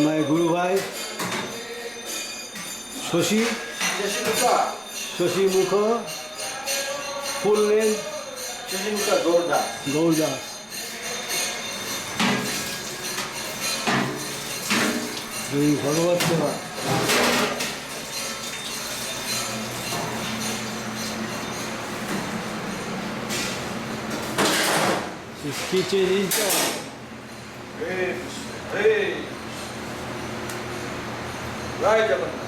my Guru Bhai, Shashi Mukha, full name Gaurdas. Doing Bhagavad Seva. His kitchen is Hey, right, Devamrita.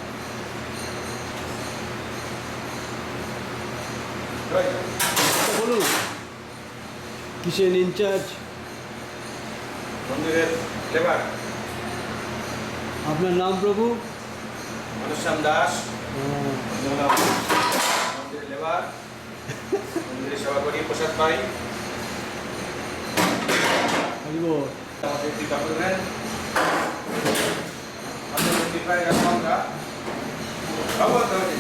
Right. বলুন kitchen in charge মন্দিরের labour আপনার নাম প্রভু মনুষ্যাম দাস মন্দিরের labour মন্দিরে সেবা করি প্রসাদ পাই আমাদের কৃপা করবেন আপনাদের কৃপায় রাখবো আমরা ভগবত ধরে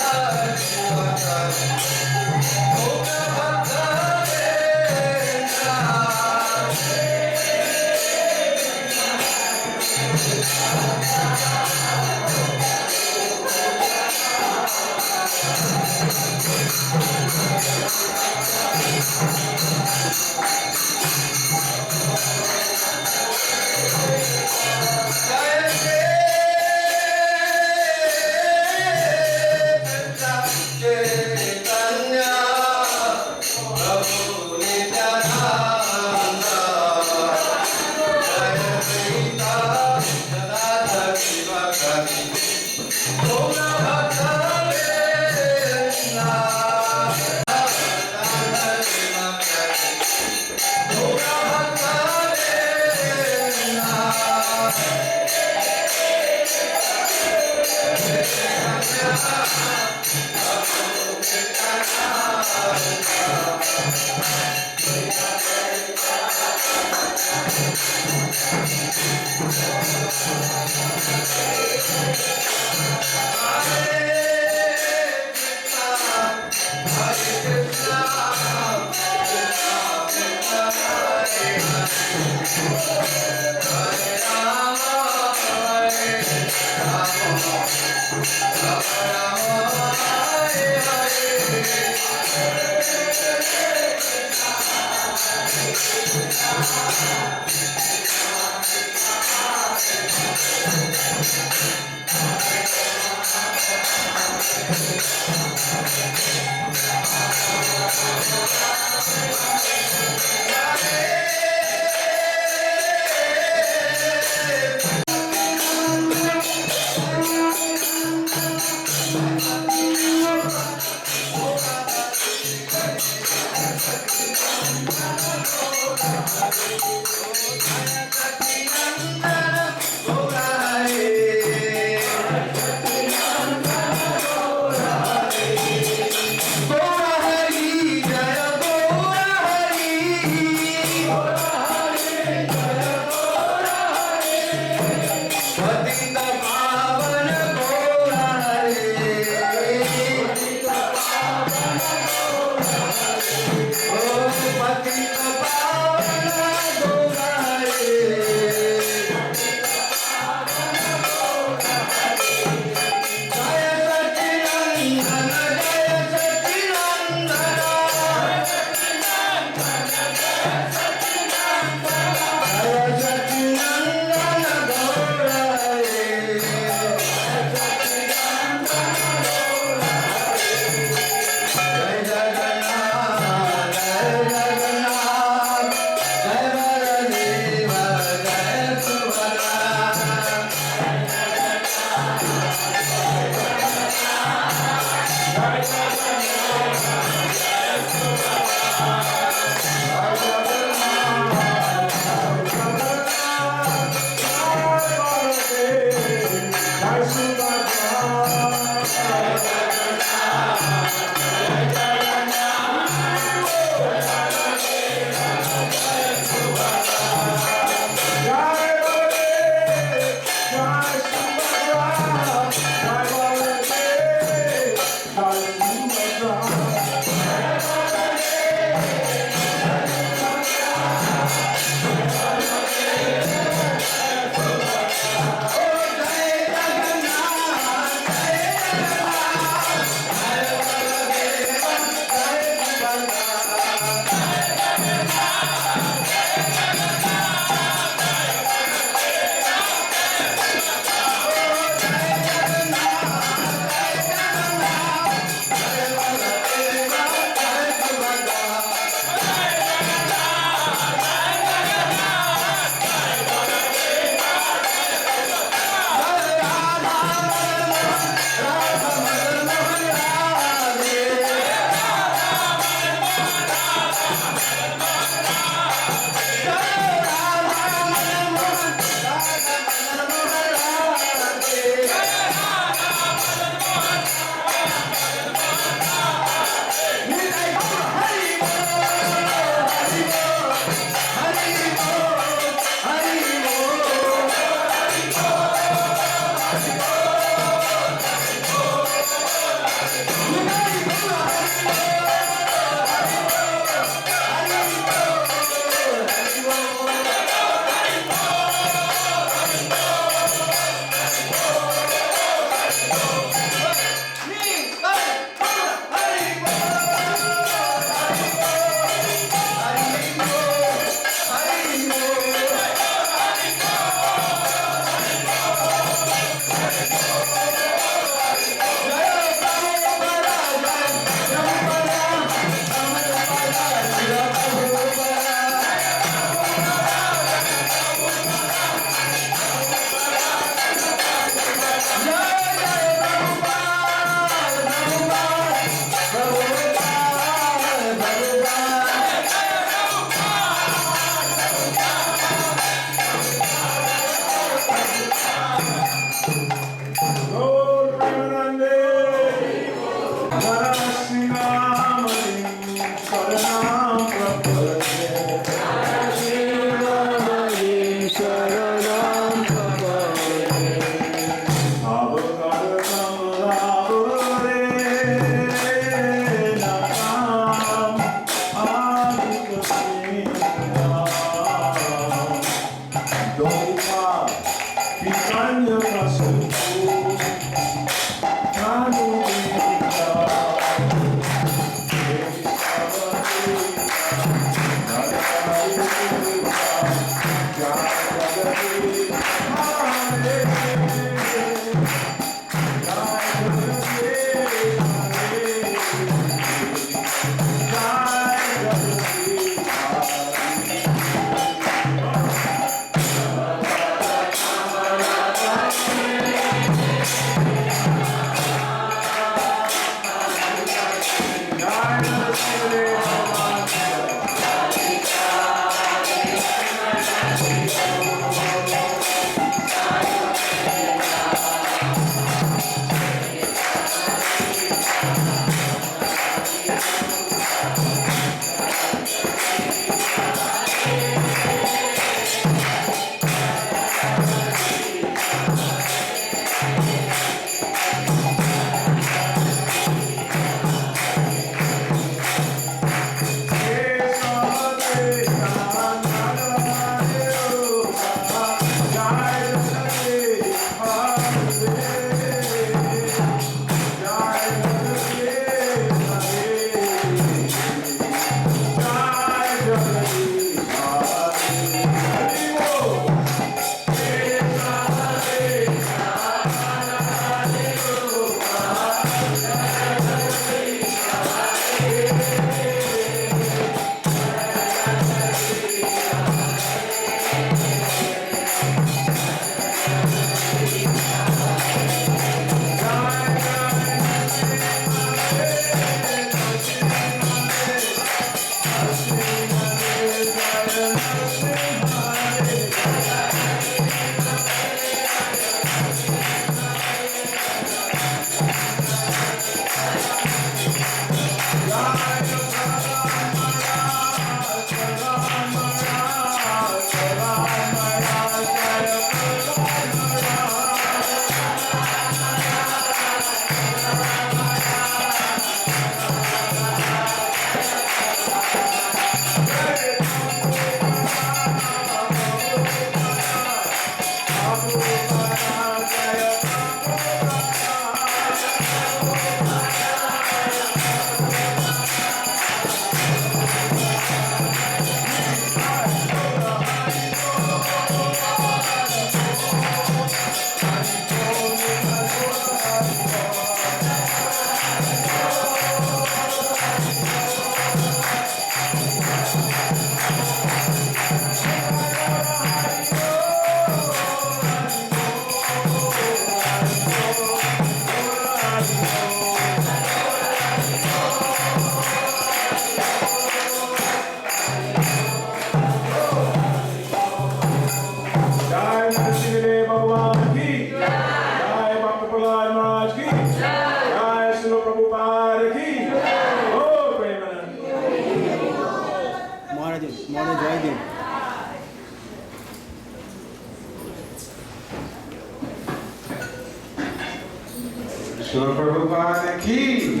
Srila Prabhupada ki.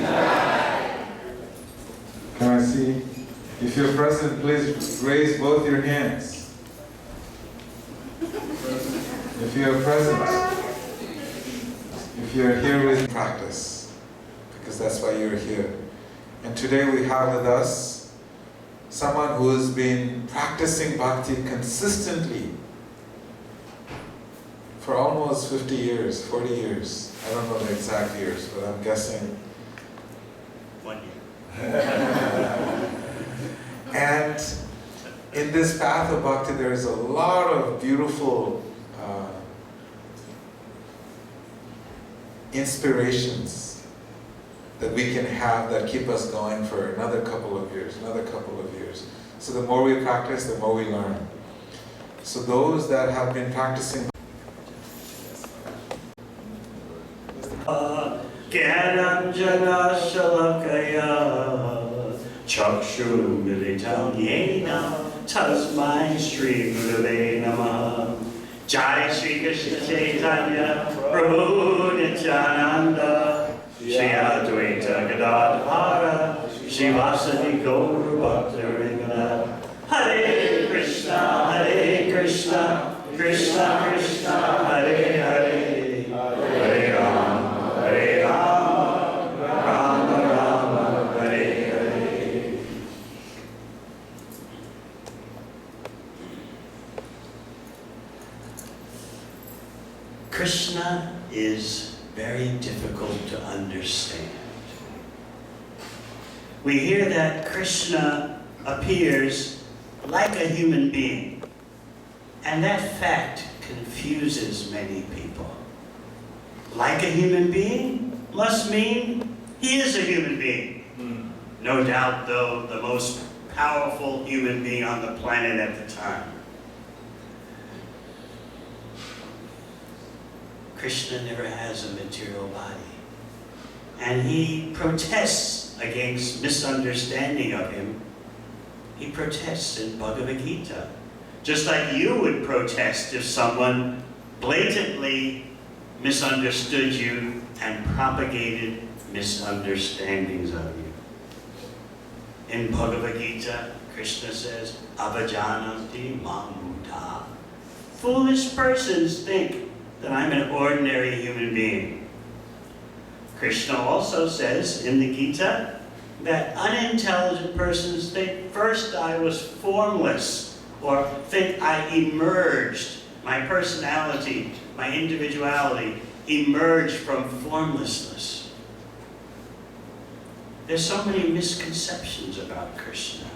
Can I see? If you're present, please raise both your hands. If you're present, if you're here with practice, because that's why you're here. And today we have with us someone who's been practicing bhakti consistently for almost 50 years, 40 years. I don't know the exact years, but I'm guessing 1 year. And in this path of bhakti, there is a lot of beautiful inspirations that we can have that keep us going for another couple of years, another couple of years. So the more we practice, the more we learn. So those that have been practicing Gyananjana Shalakaya Chakshu Militam Yena Tasmai Shri Gurave Namah Jai Shri Krishna Chaitanya Prabhu Nityananda Shri Advaita Gadadhara Shri Vasadi Gaur Bhaktarinda Hare Krishna Krishna Krishna Hare Hare Hare Rama Hare Rama Rama Rama Hare Hare. Krishna is very difficult to understand. We hear that Krishna appears like a human being, and that fact confuses many people. Like a human being must mean he is a human being. No doubt, though, the most powerful human being on the planet at the time. Krishna never has a material body. And he protests against misunderstanding of him. He protests in Bhagavad Gita. Just like you would protest if someone blatantly misunderstood you and propagated misunderstandings of you. In Bhagavad Gita, Krishna says, Avajananti mamuta. Foolish persons think that I'm an ordinary human being. Krishna also says in the Gita that unintelligent persons think first I was formless, or think I emerged, my personality, my individuality emerged from formlessness. There's so many misconceptions about Krishna.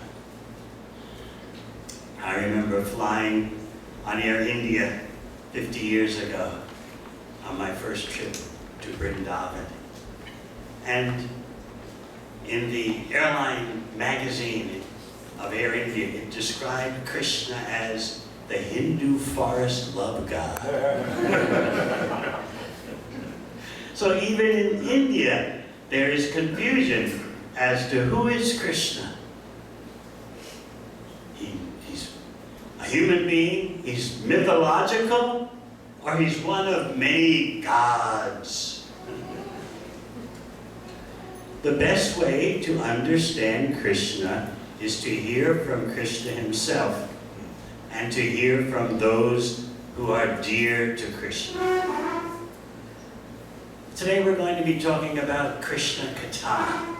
I remember flying on Air India 50 years ago on my first trip to Vrindavan. And in the airline magazine of Air India, it described Krishna as the Hindu forest love god. So even in India, there is confusion as to who is Krishna. He's a human being, he's mythological, or he's one of many gods. The best way to understand Krishna is to hear from Krishna himself and to hear from those who are dear to Krishna. Today we're going to be talking about Krishna-katha,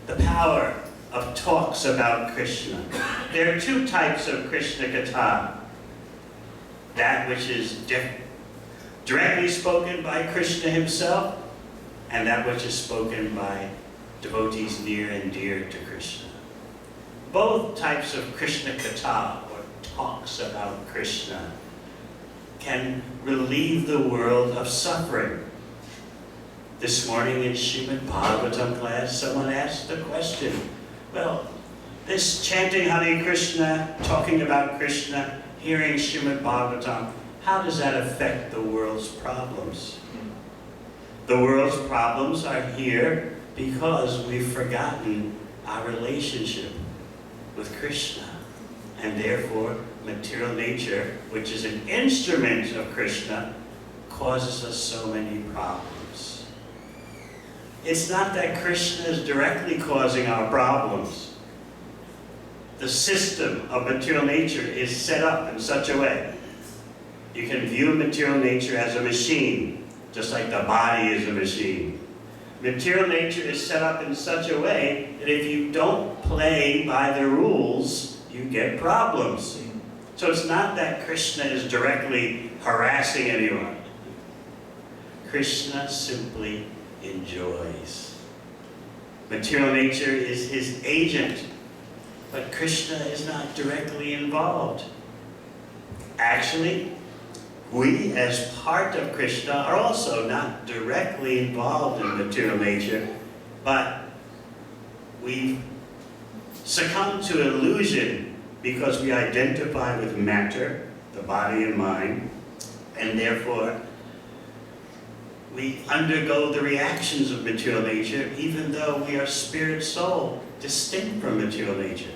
the power of talks about Krishna. There are two types of Krishna-katha. That which is directly spoken by Krishna himself, and that which is spoken by devotees near and dear to Krishna. Both types of Krishna-katha, or talks about Krishna, can relieve the world of suffering. This morning in Srimad Bhagavatam class, someone asked the question, well, this chanting Hare Krishna, talking about Krishna, hearing Srimad Bhagavatam, how does that affect the world's problems? The world's problems are here because we've forgotten our relationship with Krishna. And therefore, material nature, which is an instrument of Krishna, causes us so many problems. It's not that Krishna is directly causing our problems. The system of material nature is set up in such a way. You can view material nature as a machine, just like the body is a machine. Material nature is set up in such a way that if you don't play by the rules, you get problems. So it's not that Krishna is directly harassing anyone. Krishna simply enjoys. Material nature is his agent, but Krishna is not directly involved. Actually, we, as part of Krishna, are also not directly involved in material nature, but we've succumbed to illusion because we identify with matter, the body and mind, and therefore we undergo the reactions of material nature even though we are spirit soul, distinct from material nature.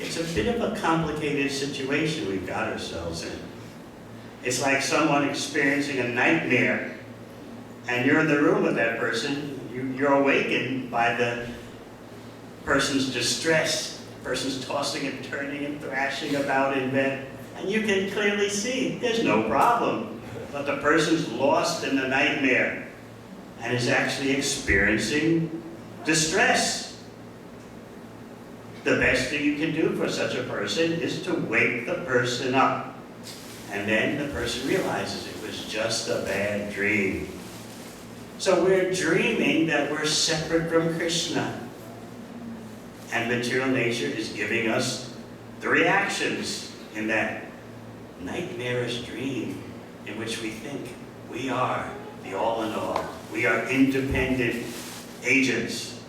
It's a bit of a complicated situation we've got ourselves in. It's like someone experiencing a nightmare, and you're in the room with that person. You're awakened by the person's distress. The person's tossing and turning and thrashing about in bed, and you can clearly see there's no problem. But the person's lost in the nightmare and is actually experiencing distress. The best thing you can do for such a person is to wake the person up. And then the person realizes it was just a bad dream. So we're dreaming that we're separate from Krishna. And material nature is giving us the reactions in that nightmarish dream in which we think we are the all in all. We are independent agents.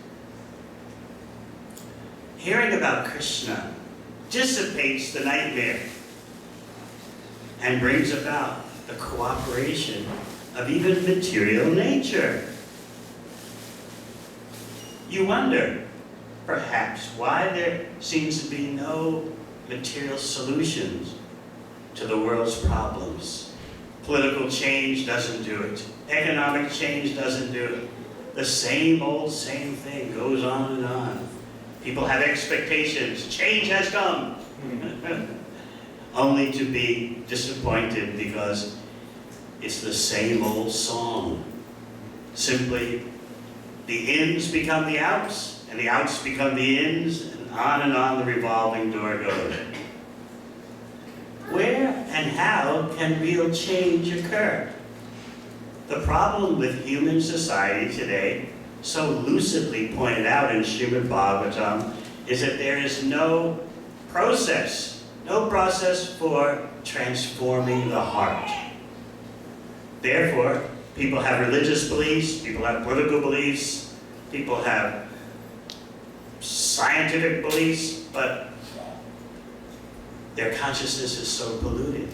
Hearing about Krishna dissipates the nightmare and brings about the cooperation of even material nature. You wonder, perhaps, why there seems to be no material solutions to the world's problems. Political change doesn't do it. Economic change doesn't do it. The same old, same thing goes on and on. People have expectations. Change has come. Only to be disappointed because it's the same old song. Simply, the ins become the outs, and the outs become the ins, and on the revolving door goes. Where and how can real change occur? The problem with human society today, so lucidly pointed out in Srimad Bhagavatam, is that there is no process for transforming the heart. Therefore, people have religious beliefs, people have political beliefs, people have scientific beliefs, but their consciousness is so polluted.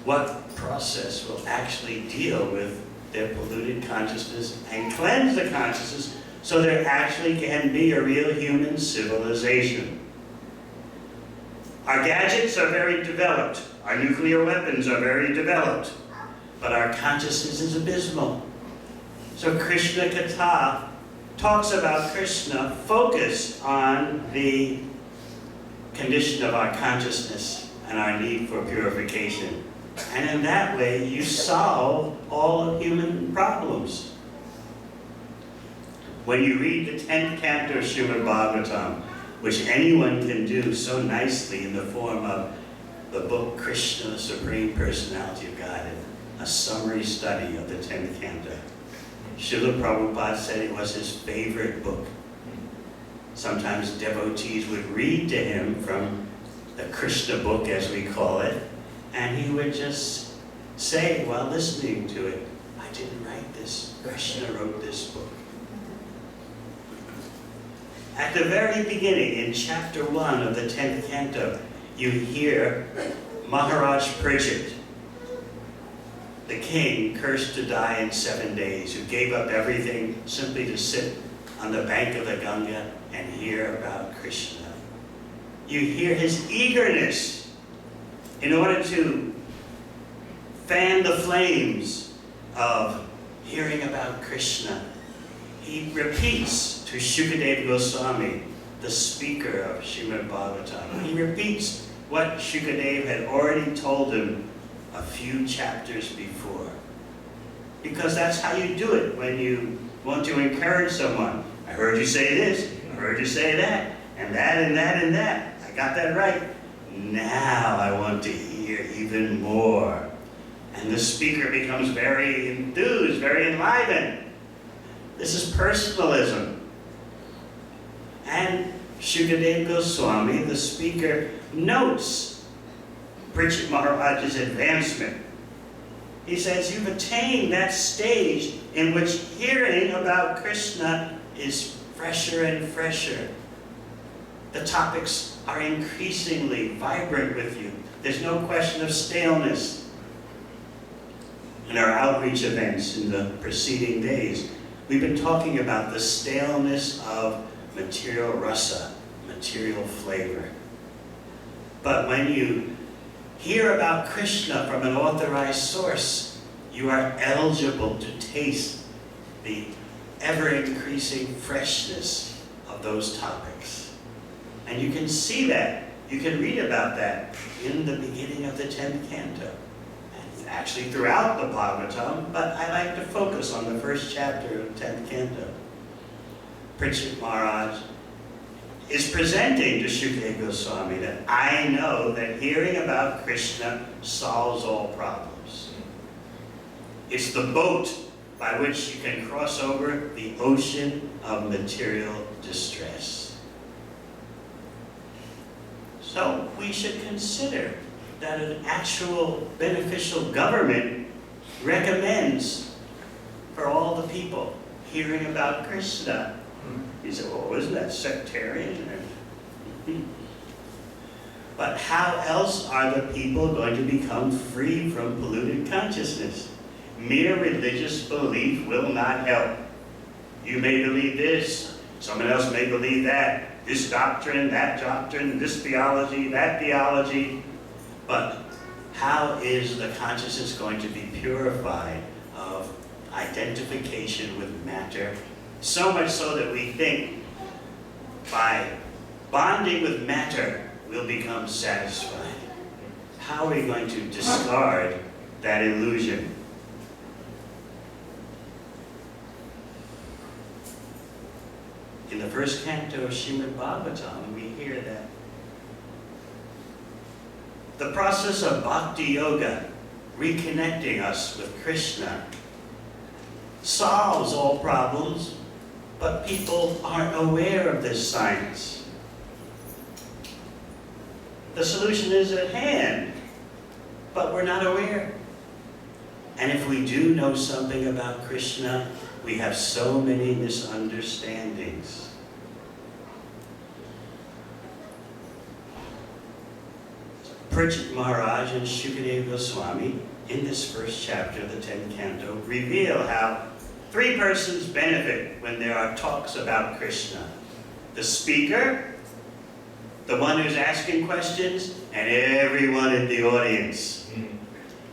What process will actually deal with their polluted consciousness and cleanse the consciousness so there actually can be a real human civilization? Our gadgets are very developed. Our nuclear weapons are very developed. But our consciousness is abysmal. So Krishna-katha talks about Krishna focused on the condition of our consciousness and our need for purification. And in that way, you solve all human problems. When you read the 10th canto of Srimad Bhagavatam, which anyone can do so nicely in the form of the book Krishna, the Supreme Personality of Godhead, a summary study of the 10th canto. Srila Prabhupada said it was his favorite book. Sometimes devotees would read to him from the Krishna book, as we call it, and he would just say while listening to it, I didn't write this, Krishna wrote this book. At the very beginning, in chapter 1 of the 10th canto, you hear Maharaj Pritchett, the king cursed to die in 7 days, who gave up everything simply to sit on the bank of the Ganga and hear about Krishna. You hear his eagerness in order to fan the flames of hearing about Krishna. He repeats to Shukadeva Goswami, the speaker of Srimad Bhagavatam. He repeats what Shukadeva had already told him a few chapters before. Because that's how you do it when you want to encourage someone. I heard you say this, I heard you say that, and that, and that, and that. I got that right. Now I want to hear even more. And the speaker becomes very enthused, very enlivened. This is personalism. And Shukadeva Goswami, the speaker, notes Pritchett Maharaj's advancement. He says, you've attained that stage in which hearing about Krishna is fresher and fresher. The topics are increasingly vibrant with you. There's no question of staleness. In our outreach events in the preceding days, we've been talking about the staleness of material rasa, material flavor. But when you hear about Krishna from an authorized source, you are eligible to taste the ever-increasing freshness of those topics. And you can see that, you can read about that in the beginning of the 10th canto. And actually throughout the Bhagavatam, but I like to focus on the first chapter of the 10th canto. Pritchett Maharaj is presenting to Shukadeva Goswami that I know that hearing about Krishna solves all problems. It's the boat by which you can cross over the ocean of material distress. So we should consider that an actual beneficial government recommends for all the people hearing about Krishna. You say, well, isn't that sectarian? But how else are the people going to become free from polluted consciousness? Mere religious belief will not help. You may believe this, someone else may believe that, this doctrine, this theology, that theology. But how is the consciousness going to be purified of identification with matter? So much so that we think by bonding with matter, we'll become satisfied. How are we going to discard that illusion? In the first canto of Srimad Bhagavatam, we hear that the process of bhakti yoga, reconnecting us with Krishna, solves all problems, but people aren't aware of this science. The solution is at hand, but we're not aware. And if we do know something about Krishna, we have so many misunderstandings. Parikshit Maharaj and Shukadeva Swami, in this first chapter of the 10th canto, reveal how three persons benefit when there are talks about Krishna. The speaker, the one who's asking questions, and everyone in the audience.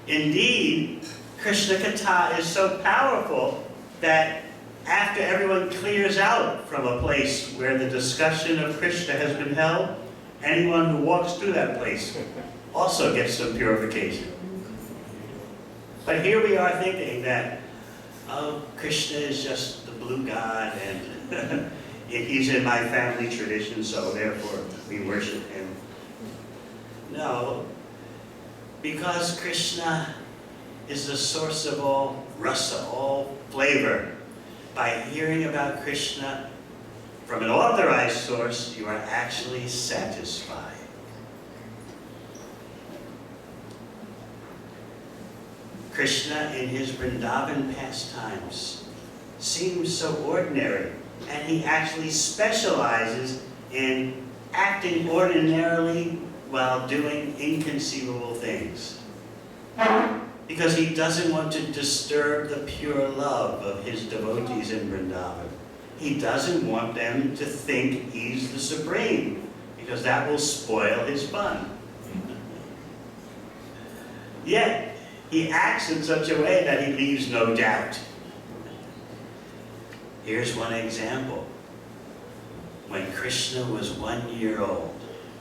Indeed, Krishna-katha is so powerful that after everyone clears out from a place where the discussion of Krishna has been held, anyone who walks through that place also gets some purification. But here we are thinking that, oh, Krishna is just the blue god, and he's in my family tradition, so therefore we worship him. No, because Krishna is the source of all rasa, all flavor. By hearing about Krishna from an authorized source, you are actually satisfied. Krishna in his Vrindavan pastimes seems so ordinary, and he actually specializes in acting ordinarily while doing inconceivable things. Because he doesn't want to disturb the pure love of his devotees in Vrindavan. He doesn't want them to think he's the supreme, because that will spoil his fun. Yet, he acts in such a way that he leaves no doubt. Here's one example. When Krishna was 1 year old,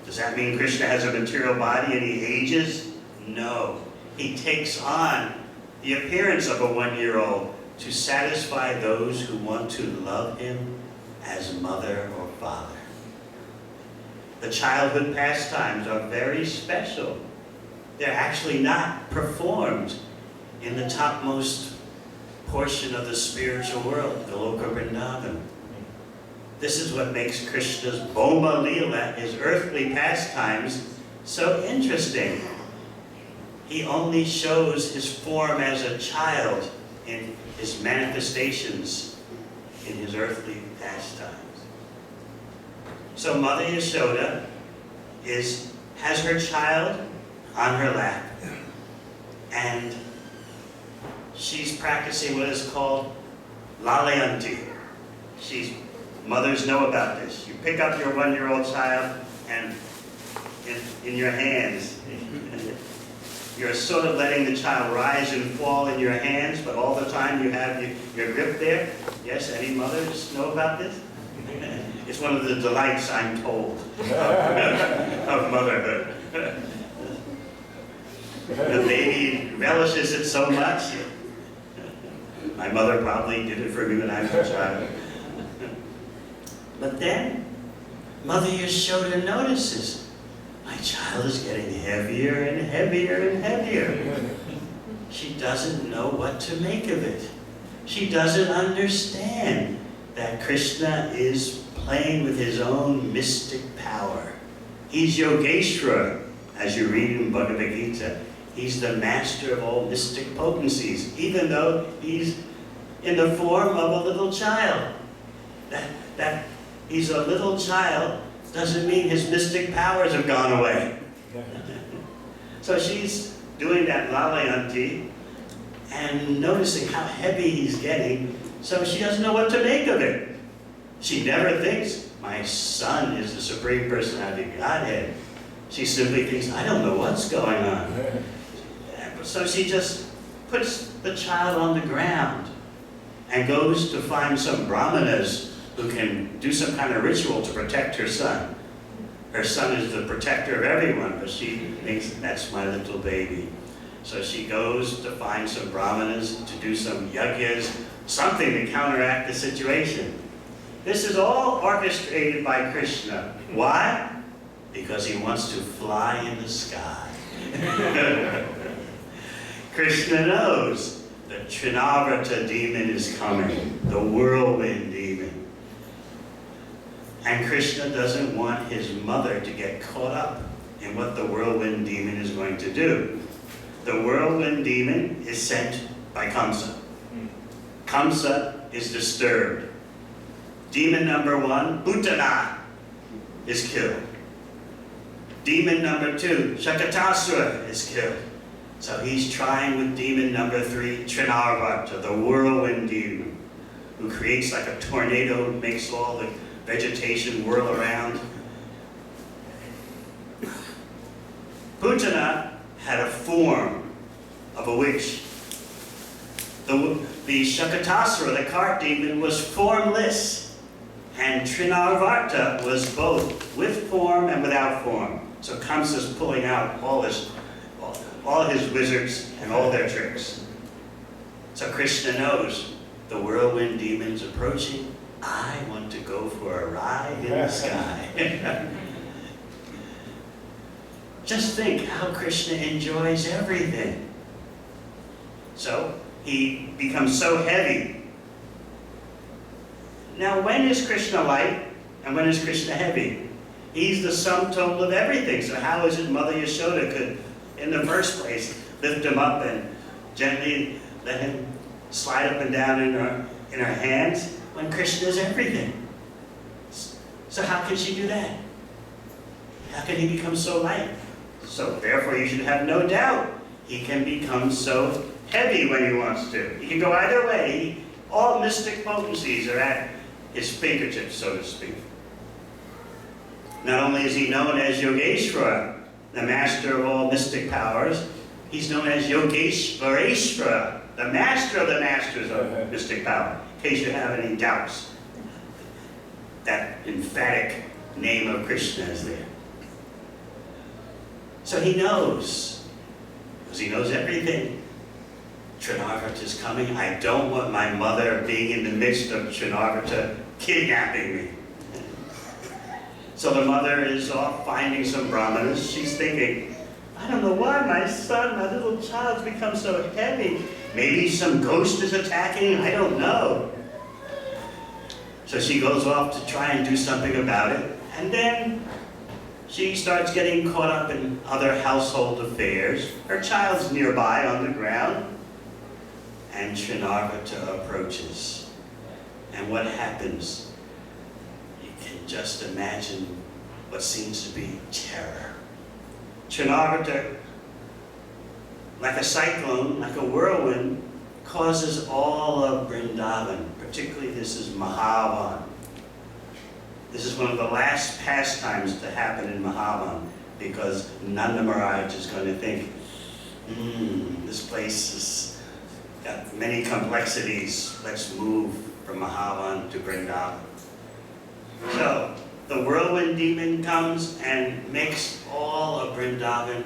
does that mean Krishna has a material body and he ages? No. He takes on the appearance of a 1 year old to satisfy those who want to love him as mother or father. The childhood pastimes are very special. They're actually not performed in the topmost portion of the spiritual world, the Loka Vrindavan. This is what makes Krishna's Boma Leela, his earthly pastimes, so interesting. He only shows his form as a child in his manifestations in his earthly pastimes. So Mother Yashoda has her child on her lap, and she's practicing what is called lalayanti. Mothers know about this. You pick up your 1 year old child, and in your hands, you're sort of letting the child rise and fall in your hands, but all the time you have your grip there. Yes, any mothers know about this? It's one of the delights, I'm told, of motherhood. The baby relishes it so much. My mother probably did it for me when I was a child. But then, Mother Yashoda notices, my child is getting heavier and heavier and heavier. She doesn't know what to make of it. She doesn't understand that Krishna is playing with his own mystic power. He's Yogeshwara, as you read in Bhagavad Gita. He's the master of all mystic potencies, even though he's in the form of a little child. That he's a little child doesn't mean his mystic powers have gone away. So she's doing that lalayanti and noticing how heavy he's getting, so she doesn't know what to make of it. She never thinks, my son is the Supreme Personality of Godhead. She simply thinks, I don't know what's going on. So she just puts the child on the ground and goes to find some brahmanas who can do some kind of ritual to protect her son. Her son is the protector of everyone, but she thinks, that's my little baby. So she goes to find some brahmanas to do some yajnas, something to counteract the situation. This is all orchestrated by Krishna. Why? Because he wants to fly in the sky. Krishna knows the Trinavarta demon is coming, the whirlwind demon. And Krishna doesn't want his mother to get caught up in what the whirlwind demon is going to do. The whirlwind demon is sent by Kamsa. Kamsa is disturbed. Demon number 1, Bhutana, is killed. Demon number 2, Shakatasura, is killed. So he's trying with demon number 3, Trinavarta, the whirlwind demon, who creates like a tornado, makes all the vegetation whirl around. Bhutana had a form of a witch. The Shakatasura, the cart demon, was formless. And Trinavarta was both with form and without form. So Kamsa's pulling out all his wizards and all their tricks. So Krishna knows the whirlwind demon's approaching. I want to go for a ride in the sky. Just think how Krishna enjoys everything. So he becomes so heavy. Now, when is Krishna light and when is Krishna heavy? He's the sum total of everything. So how is it Mother Yashoda could, in the first place, lift him up and gently let him slide up and down in her hands when Krishna is everything? So how can she do that? How can he become so light? So therefore you should have no doubt he can become so heavy when he wants to. He can go either way. All mystic potencies are at his fingertips, so to speak. Not only is he known as Yogeshwara, the master of all mystic powers, he's known as Yogeshvareshwara, the master of the masters of mystic power, in case you have any doubts. That emphatic name of Krishna is there. So he knows, because he knows everything. Trinavarta is coming. I don't want my mother being in the midst of Trinavarta kidnapping me. So the mother is off finding some brahmanas. She's thinking, I don't know why my son, my little child's become so heavy. Maybe some ghost is attacking, I don't know. So she goes off to try and do something about it. And then she starts getting caught up in other household affairs. Her child's nearby on the ground. And Trinavarta approaches. And what happens? You can just imagine what seems to be terror. Trinavarta, like a cyclone, like a whirlwind, causes all of Vrindavan, particularly this is Mahavan. This is one of the last pastimes to happen in Mahavan, because Nanda Maharaj is going to think, this place has got many complexities. Let's move from Mahavan to Vrindavan. So the whirlwind demon comes and makes all of Vrindavan,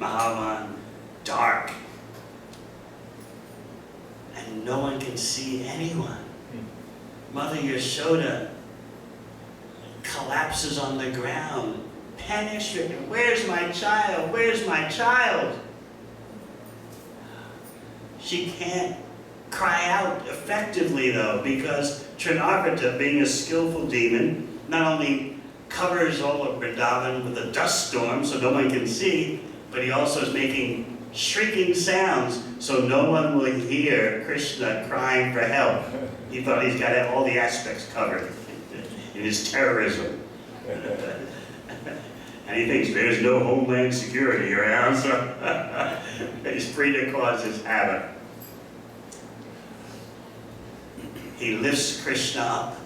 Mahavan, dark. And no one can see anyone. Mother Yashoda collapses on the ground, panic-stricken. Where's my child? Where's my child? She can't cry out effectively, though, because Trinavarta, being a skillful demon, not only covers all of Vrindavan with a dust storm so no one can see, but he also is making shrieking sounds so no one will hear Krishna crying for help. He thought he's got all the aspects covered in his terrorism. And he thinks there's no homeland security around, so he's free to cause his havoc. He lifts Krishna up,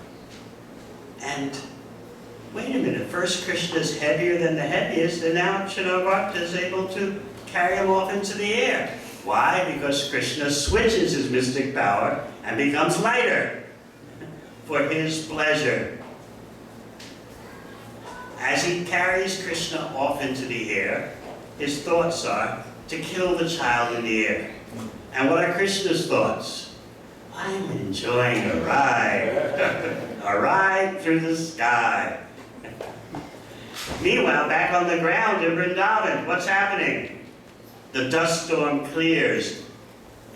and wait a minute, first Krishna's heavier than the heaviest, and now Trinavarta is able to carry him off into the air. Why? Because Krishna switches his mystic power and becomes lighter for his pleasure. As he carries Krishna off into the air, his thoughts are to kill the child in the air. And what are Krishna's thoughts? I'm enjoying a ride. A ride through the sky. Meanwhile, back on the ground in Vrindavan, what's happening? The dust storm clears,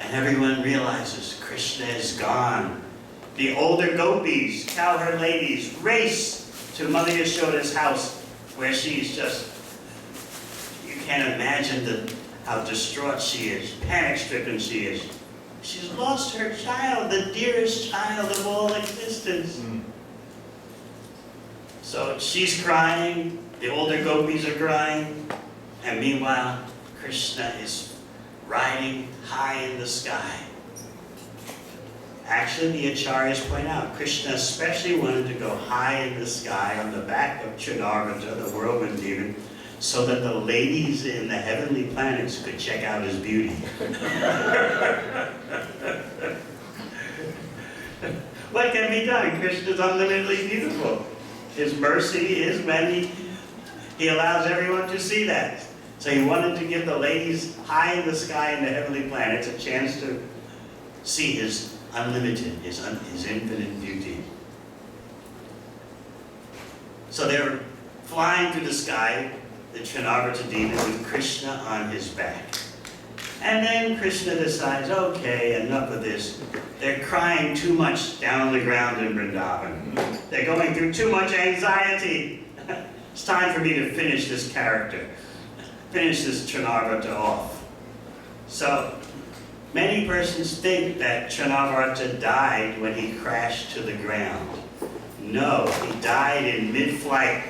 and everyone realizes Krishna is gone. The older gopis, cowherd ladies, race to Mother Yashoda's house, where she's just, you can't imagine how distraught she is, panic-stricken she is. She's lost her child, the dearest child of all existence. So she's crying, the older gopis are crying, and meanwhile, Krishna is riding high in the sky. Actually, the acharyas point out, Krishna especially wanted to go high in the sky on the back of Trinavarta, the whirlwind demon, so that the ladies in the heavenly planets could check out his beauty. What can be done? Krishna's unlimitedly beautiful. His mercy is many. He allows everyone to see that. So he wanted to give the ladies high in the sky in the heavenly planets a chance to see his unlimited, his infinite beauty. So they're flying through the sky, the Trinavarta demon with Krishna on his back. And then Krishna decides, okay, enough of this. They're crying too much down on the ground in Vrindavan. They're going through too much anxiety. It's time for me to finish this character. Finish this Trinavarta off. So, many persons think that Trinavarta died when he crashed to the ground. No, he died in mid-flight.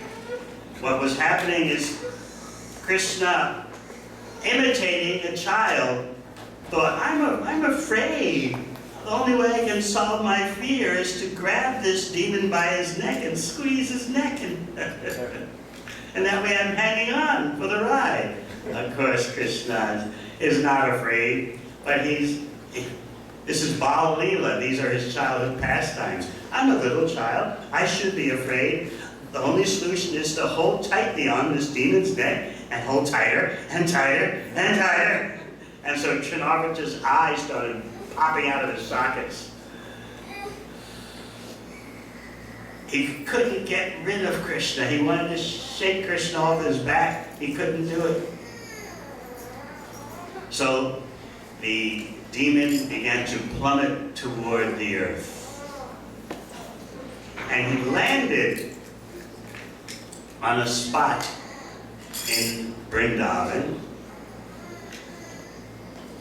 What was happening is Krishna, imitating a child, thought, I'm afraid. The only way I can solve my fear is to grab this demon by his neck and squeeze his neck, and that way I'm hanging on for the ride. Of course, Krishna is not afraid, but this is Bal Leela. These are his childhood pastimes. I'm a little child. I should be afraid. The only solution is to hold tightly on this demon's neck and hold tighter and tighter and tighter. And so Trinavarta's eyes started popping out of his sockets. He couldn't get rid of Krishna. He wanted to shake Krishna off his back. He couldn't do it. So the demon began to plummet toward the earth. And he landed on a spot in Vrindavan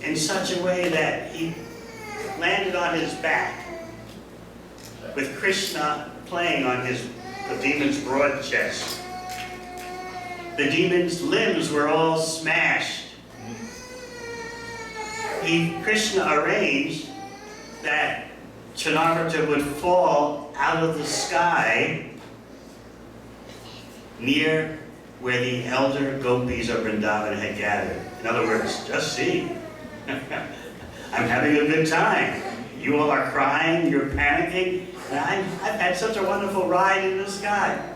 in such a way that he landed on his back with Krishna playing on the demon's broad chest. The demon's limbs were all smashed. Krishna arranged that Trinavarta would fall out of the sky near where the elder gopis of Vrindavan had gathered. In other words, just see, I'm having a good time. You all are crying, you're panicking, and I've had such a wonderful ride in the sky.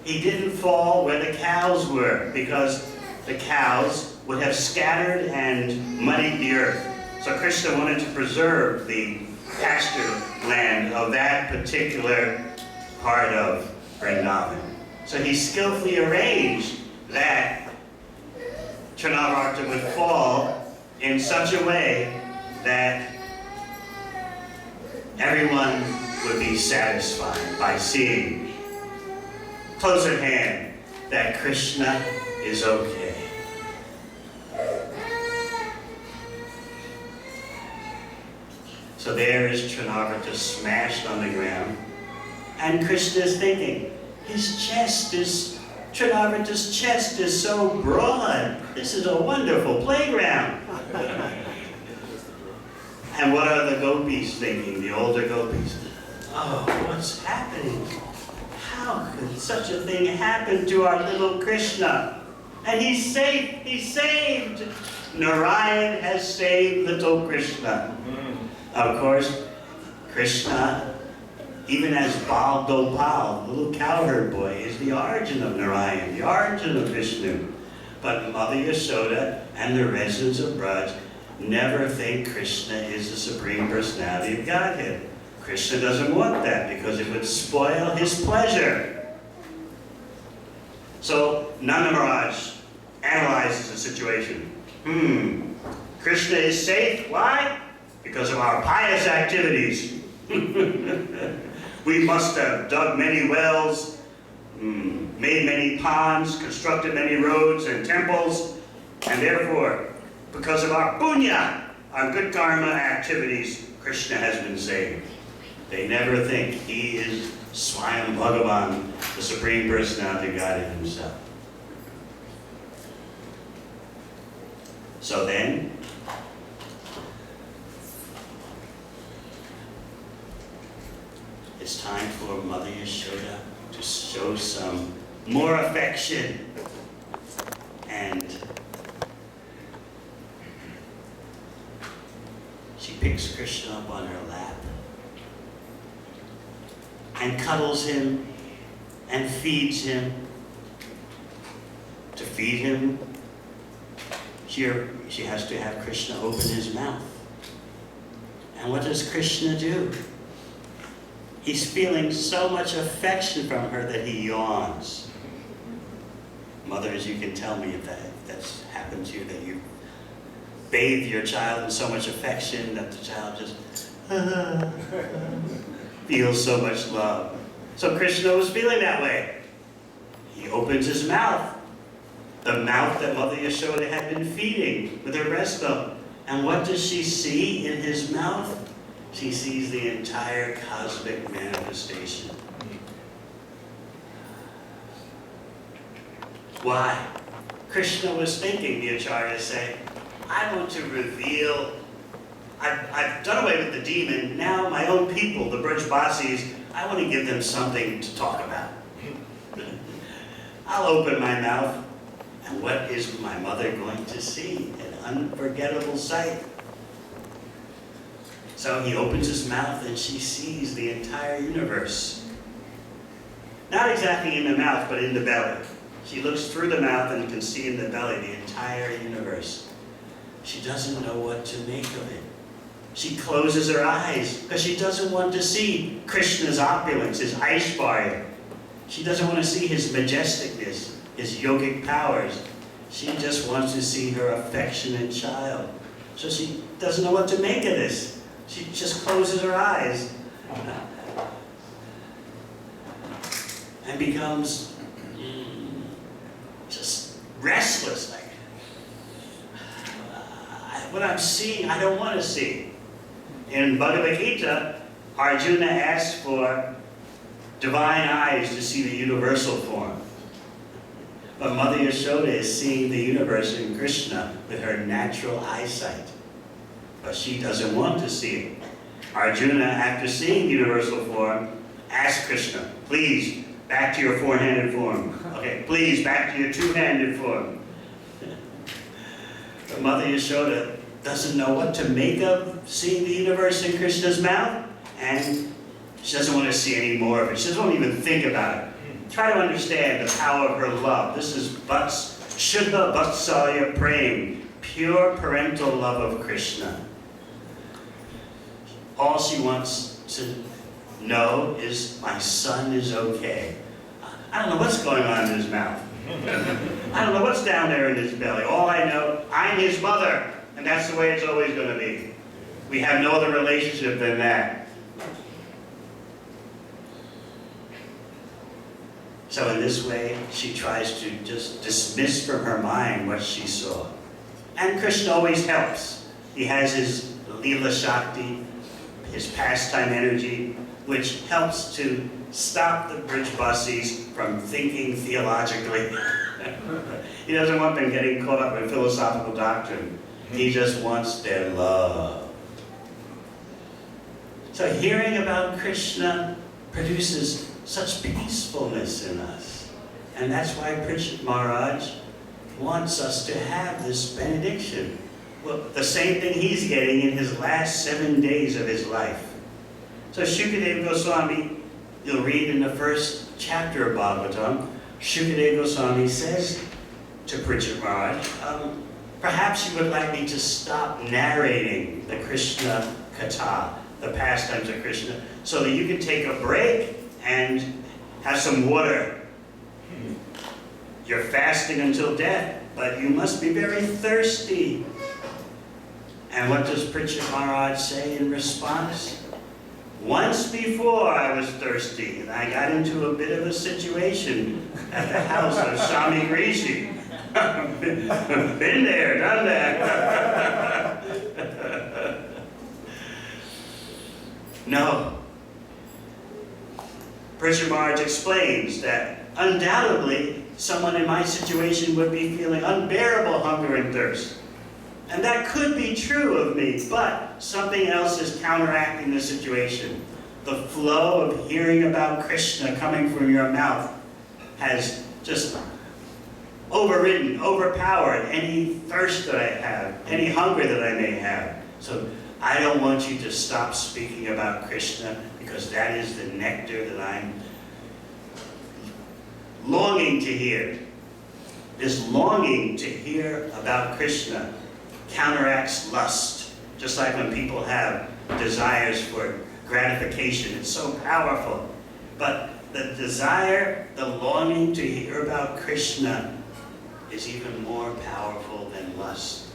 He didn't fall where the cows were, because the cows would have scattered and muddied the earth. So Krishna wanted to preserve the pasture land of that particular part of Vrindavan. So he skillfully arranged that Trinavarta would fall in such a way that everyone would be satisfied by seeing close at hand that Krishna is okay. So there is Trinavarta smashed on the ground, and Krishna is thinking, Trinavarta's chest is so broad. This is a wonderful playground. And what are the gopis thinking, the older gopis? Oh, what's happening? how could such a thing happen to our little Krishna? And he's safe, he's saved. Narayan has saved little Krishna. Of course, Krishna, even as Bal Gopal, the little cowherd boy, is the origin of Narayan, the origin of Vishnu. But Mother Yashoda and the residents of Braj never think Krishna is the Supreme Personality of Godhead. Krishna doesn't want that because it would spoil his pleasure. So Nanda Maharaj analyzes the situation. Krishna is safe. Why? Because of our pious activities. We must have dug many wells, made many ponds, constructed many roads and temples, and therefore, because of our punya, our good karma activities, Krishna has been saved. They never think he is Swayam Bhagavan, the Supreme Personality of Godhead himself. So then, it's time for Mother Yashoda to show some more affection. And she picks Krishna up on her lap and cuddles him and feeds him. To feed him, she has to have Krishna open his mouth. And what does Krishna do? He's feeling so much affection from her that he yawns. Mothers, you can tell me if that's happened to you, that you bathe your child in so much affection that the child just feels so much love. So Krishna was feeling that way. He opens his mouth, the mouth that Mother Yashoda had been feeding with her breast milk. And what does she see in his mouth? She sees the entire cosmic manifestation. Why? Krishna was thinking, the acharyas say, I want to reveal, I've done away with the demon, now my own people, the Brajbasis, I want to give them something to talk about. I'll open my mouth, and what is my mother going to see? An unforgettable sight. So he opens his mouth and she sees the entire universe. Not exactly in the mouth, but in the belly. She looks through the mouth and can see in the belly the entire universe. She doesn't know what to make of it. She closes her eyes because she doesn't want to see Krishna's opulence, his Aishvarya. She doesn't want to see his majesticness, his yogic powers. She just wants to see her affectionate child. So she doesn't know what to make of this. She just closes her eyes and becomes just restless. Like, what I'm seeing, I don't want to see. In Bhagavad Gita, Arjuna asks for divine eyes to see the universal form. But Mother Yashoda is seeing the universe in Krishna with her natural eyesight. But she doesn't want to see it. Arjuna, after seeing the universal form, asks Krishna, please, back to your four-handed form. Okay, please, back to your two-handed form. But Mother Yashoda doesn't know what to make of seeing the universe in Krishna's mouth, and she doesn't want to see any more of it. She doesn't even think about it. Try to understand the power of her love. This is Shuddha Vatsalya Prem, pure parental love of Krishna. All she wants to know is, my son is okay. I don't know what's going on in his mouth. I don't know what's down there in his belly. All I know, I'm his mother, and that's the way it's always going to be. We have no other relationship than that. So in this way, she tries to just dismiss from her mind what she saw. And Krishna always helps. He has his Leela Shakti, his pastime energy, which helps to stop the Brajbasis from thinking theologically. He doesn't want them getting caught up in philosophical doctrine. He just wants their love. So hearing about Krishna produces such peacefulness in us. And that's why Prishad Maharaj wants us to have this benediction. Well, the same thing he's getting in his last 7 days of his life. So Shukadeva Goswami, you'll read in the first chapter of Bhagavatam, Shukadeva Goswami says to Prishad Maharaj, perhaps you would like me to stop narrating the Krishna-katha, the pastimes of Krishna, so that you can take a break and have some water. You're fasting until death, but you must be very thirsty. And what does Prishad Maharaj say in response? Once before I was thirsty, and I got into a bit of a situation at the house of Swami Rishi. Been there, done that. No. Prishad Maharaj explains that undoubtedly someone in my situation would be feeling unbearable hunger and thirst. And that could be true of me, but something else is counteracting the situation. The flow of hearing about Krishna coming from your mouth has just overridden, overpowered any thirst that I have, any hunger that I may have. So I don't want you to stop speaking about Krishna, because that is the nectar that I'm longing to hear. This longing to hear about Krishna counteracts lust. Just like when people have desires for gratification, it's so powerful. But the desire, the longing to hear about Krishna is even more powerful than lust.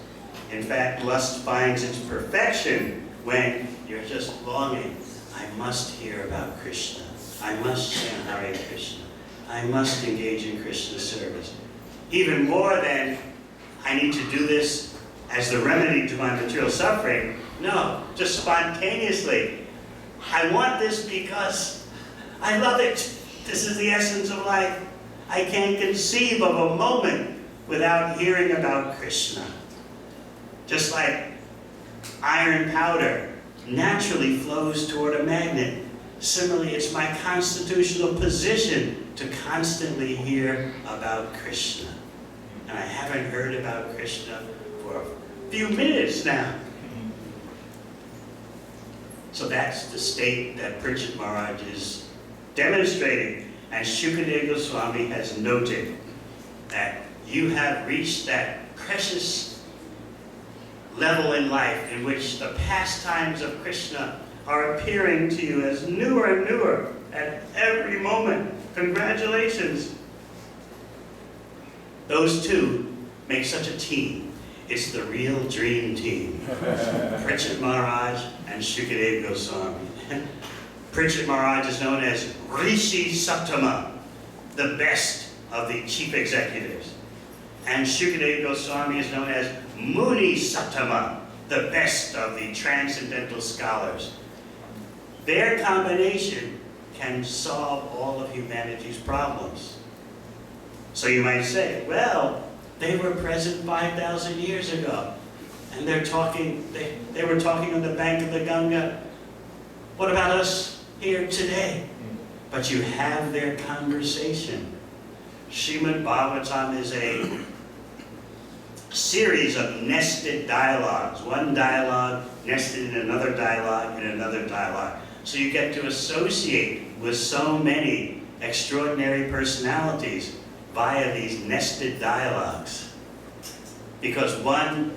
In fact, lust finds its perfection when you're just longing. I must hear about Krishna. I must chant Hare Krishna. I must engage in Krishna service. Even more than I need to do this as the remedy to my material suffering. No, just spontaneously. I want this because I love it. This is the essence of life. I can't conceive of a moment without hearing about Krishna. Just like iron powder naturally flows toward a magnet. Similarly, it's my constitutional position to constantly hear about Krishna. And I haven't heard about Krishna for a few minutes now. So that's the state that Prishad Maharaj is demonstrating. And Shukadeva Goswami has noted that you have reached that precious level in life in which the pastimes of Krishna are appearing to you as newer and newer at every moment. Congratulations. Those two make such a team. It's the real dream team. Prishad Maharaj and Shukadeva Goswami. Prishad Maharaj is known as Rishi Sattama, the best of the chief executives. And Shukadeva Goswami is known as Muni Sattama, the best of the transcendental scholars. Their combination can solve all of humanity's problems. So you might say, well, they were present 5,000 years ago, and they're talking, they were talking on the bank of the Ganga. What about us here today? But you have their conversation. Srimad Bhagavatam is a series of nested dialogues. One dialogue nested in another dialogue in another dialogue. So you get to associate with so many extraordinary personalities via these nested dialogues. Because one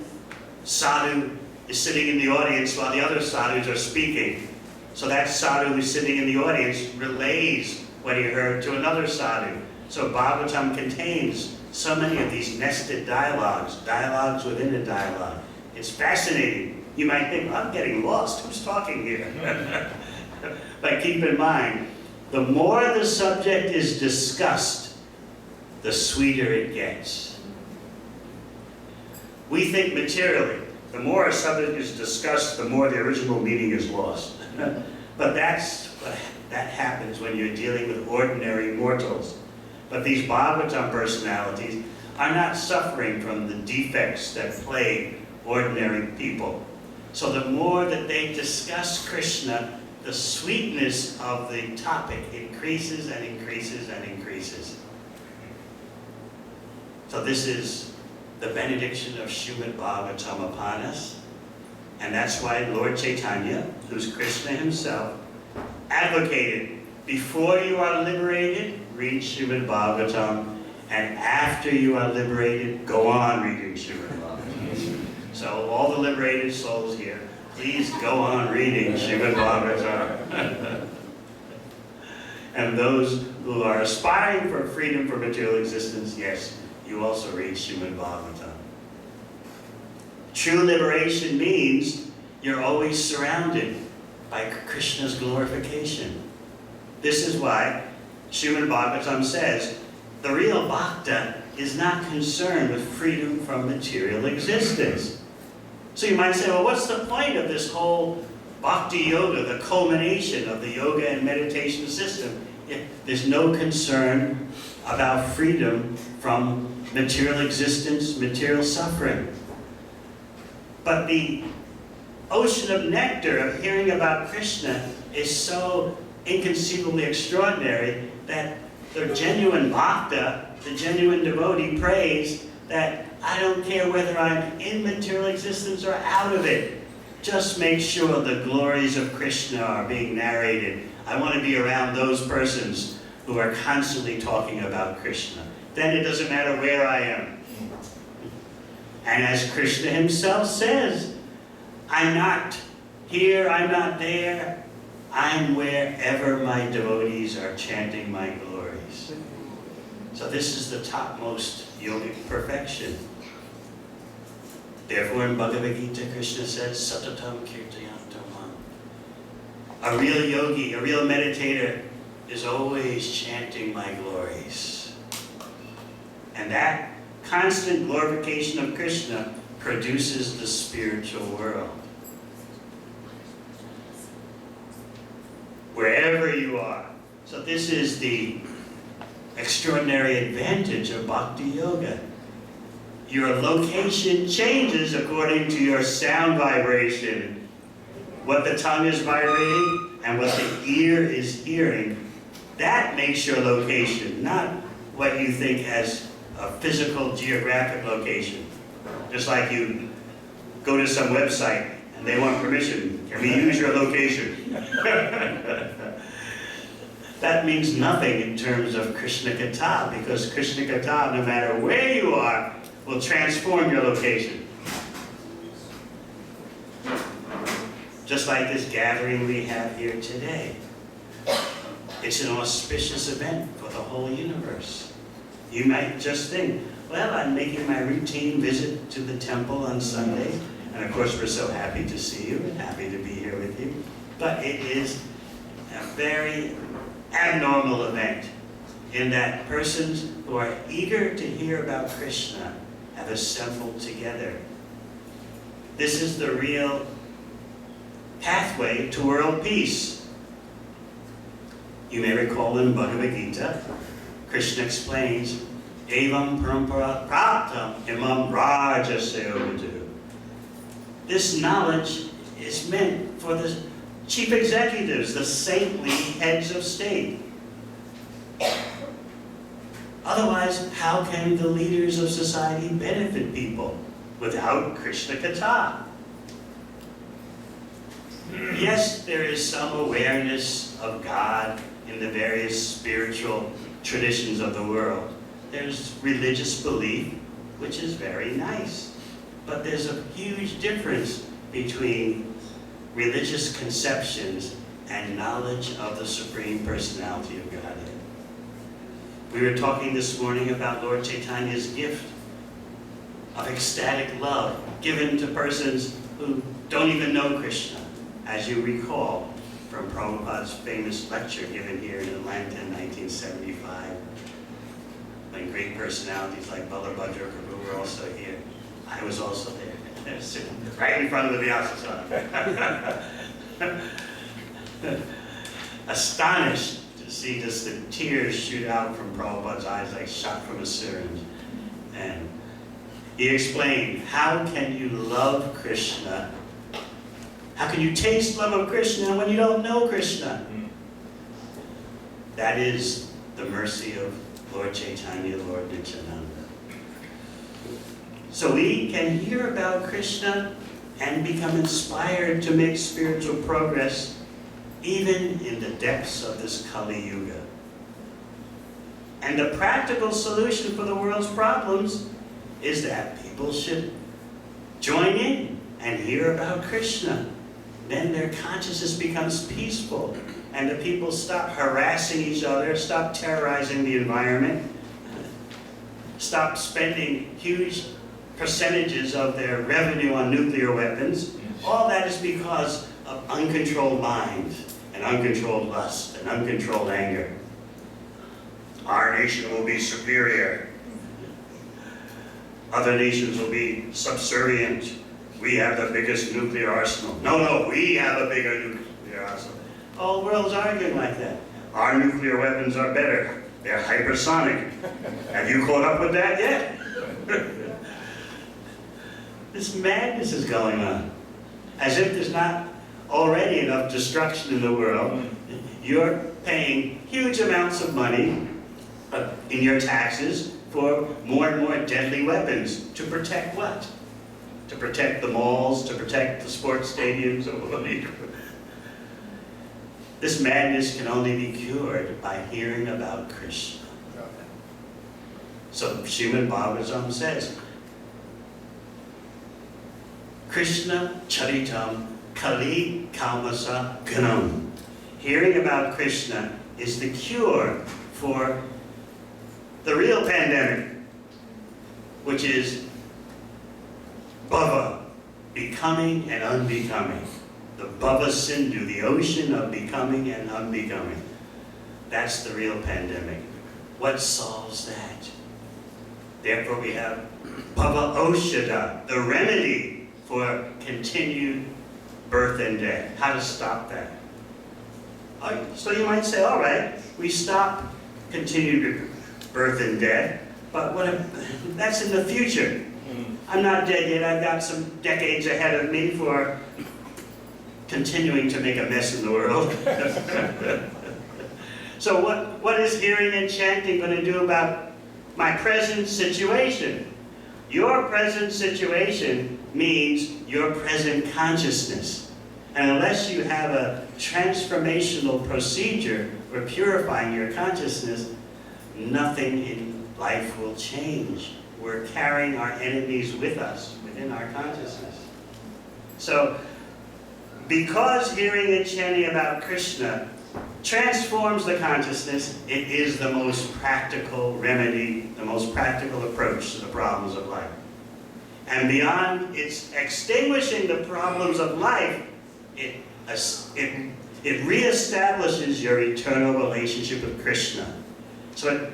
sadhu is sitting in the audience while the other sadhus are speaking. So that sadhu who's sitting in the audience relays what he heard to another sadhu. So Bhagavatam contains so many of these nested dialogues, dialogues within a dialogue. It's fascinating. You might think, I'm getting lost. Who's talking here? But keep in mind, the more the subject is discussed, the sweeter it gets. We think materially, the more a subject is discussed, the more the original meaning is lost. But that happens when you're dealing with ordinary mortals. But these Bhagavatam personalities are not suffering from the defects that plague ordinary people. So the more that they discuss Krishna, the sweetness of the topic increases and increases and increases. So this is the benediction of Srimad Bhagavatam upon us. And that's why Lord Chaitanya, who's Krishna himself, advocated, before you are liberated, read Srimad Bhagavatam, and after you are liberated, go on reading Srimad Bhagavatam. So all the liberated souls here, please go on reading Srimad Bhagavatam. And those who are aspiring for freedom from material existence, yes, you also read Srimad Bhagavatam. True liberation means you're always surrounded by Krishna's glorification. This is why Srimad Bhagavatam says, the real bhakta is not concerned with freedom from material existence. So you might say, well, what's the point of this whole bhakti yoga, the culmination of the yoga and meditation system, if there's no concern about freedom from material existence, material suffering? But the ocean of nectar of hearing about Krishna is so inconceivably extraordinary that the genuine bhakta, the genuine devotee, prays that I don't care whether I'm in material existence or out of it. Just make sure the glories of Krishna are being narrated. I want to be around those persons who are constantly talking about Krishna. Then it doesn't matter where I am. And as Krishna himself says, I'm not here, I'm not there, I'm wherever my devotees are chanting my glories. So this is the topmost yogic perfection. Therefore in Bhagavad Gita, Krishna says, Satatam Kirtayantam Mam. A real yogi, a real meditator is always chanting my glories. And that constant glorification of Krishna produces the spiritual world. Wherever you are. So this is the extraordinary advantage of bhakti yoga. Your location changes according to your sound vibration. What the tongue is vibrating and what the ear is hearing. That makes your location, not what you think as a physical geographic location. Just like you go to some website and they want permission. Can we use your location? That means nothing in terms of Krishna-katha, because Krishna-katha, no matter where you are, will transform your location. Just like this gathering we have here today. It's an auspicious event for the whole universe. You might just think, well, I'm making my routine visit to the temple on Sunday, and of course we're so happy to see you and happy to be here with you. But it is a very abnormal event in that persons who are eager to hear about Krishna have assembled together. This is the real pathway to world peace. You may recall in Bhagavad Gita, Krishna explains, Evam parampara praptam imam rajasya. This knowledge is meant for the chief executives, the saintly heads of state. Otherwise, how can the leaders of society benefit people without Krishna-katha? Yes, there is some awareness of God in the various spiritual traditions of the world. There's religious belief, which is very nice. But there's a huge difference between religious conceptions and knowledge of the Supreme Personality of Godhead. We were talking this morning about Lord Chaitanya's gift of ecstatic love given to persons who don't even know Krishna, as you recall from Prabhupada's famous lecture given here in Atlanta in 1975, when great personalities like Ballabhadra Prabhu were also here. I was also there, sitting right in front of the Vyasa Swami. Astonished to see just the tears shoot out from Prabhupada's eyes like shot from a syringe. And he explained, how can you love Krishna? How can you taste love of Krishna when you don't know Krishna? That is the mercy of Lord Chaitanya, Lord Nityananda. So we can hear about Krishna and become inspired to make spiritual progress even in the depths of this Kali Yuga. And the practical solution for the world's problems is that people should join in and hear about Krishna. Then their consciousness becomes peaceful, and the people stop harassing each other, stop terrorizing the environment, stop spending huge percentages of their revenue on nuclear weapons. All that is because of uncontrolled mind, and uncontrolled lust, and uncontrolled anger. Our nation will be superior. Other nations will be subservient. We have the biggest nuclear arsenal. No, we have a bigger nuclear arsenal. The whole world's arguing like that. Our nuclear weapons are better. They're hypersonic. Have you caught up with that yet? This madness is going on. As if there's not already enough destruction in the world. You're paying huge amounts of money in your taxes for more and more deadly weapons. To protect what? To protect the malls, to protect the sports stadiums. This madness can only be cured by hearing about Krishna. So Srimad Bhagavatam says, Krishna Charitam Kali Kalmasa Ganam. Hearing about Krishna is the cure for the real pandemic, which is bhava, becoming and unbecoming. The bhava sindhu, the ocean of becoming and unbecoming. That's the real pandemic. What solves that? Therefore we have bhava oshada, the remedy for continued birth and death. How to stop that? So you might say, all right, we stop continued birth and death, but that's in the future. I'm not dead yet. I've got some decades ahead of me for continuing to make a mess in the world. So what is hearing and chanting going to do about my present situation? Your present situation means your present consciousness. And unless you have a transformational procedure for purifying your consciousness, nothing in life will change. We're carrying our enemies with us, within our consciousness. So, because hearing and chanting about Krishna transforms the consciousness, it is the most practical remedy, the most practical approach to the problems of life. And beyond its extinguishing the problems of life, it reestablishes your eternal relationship with Krishna. So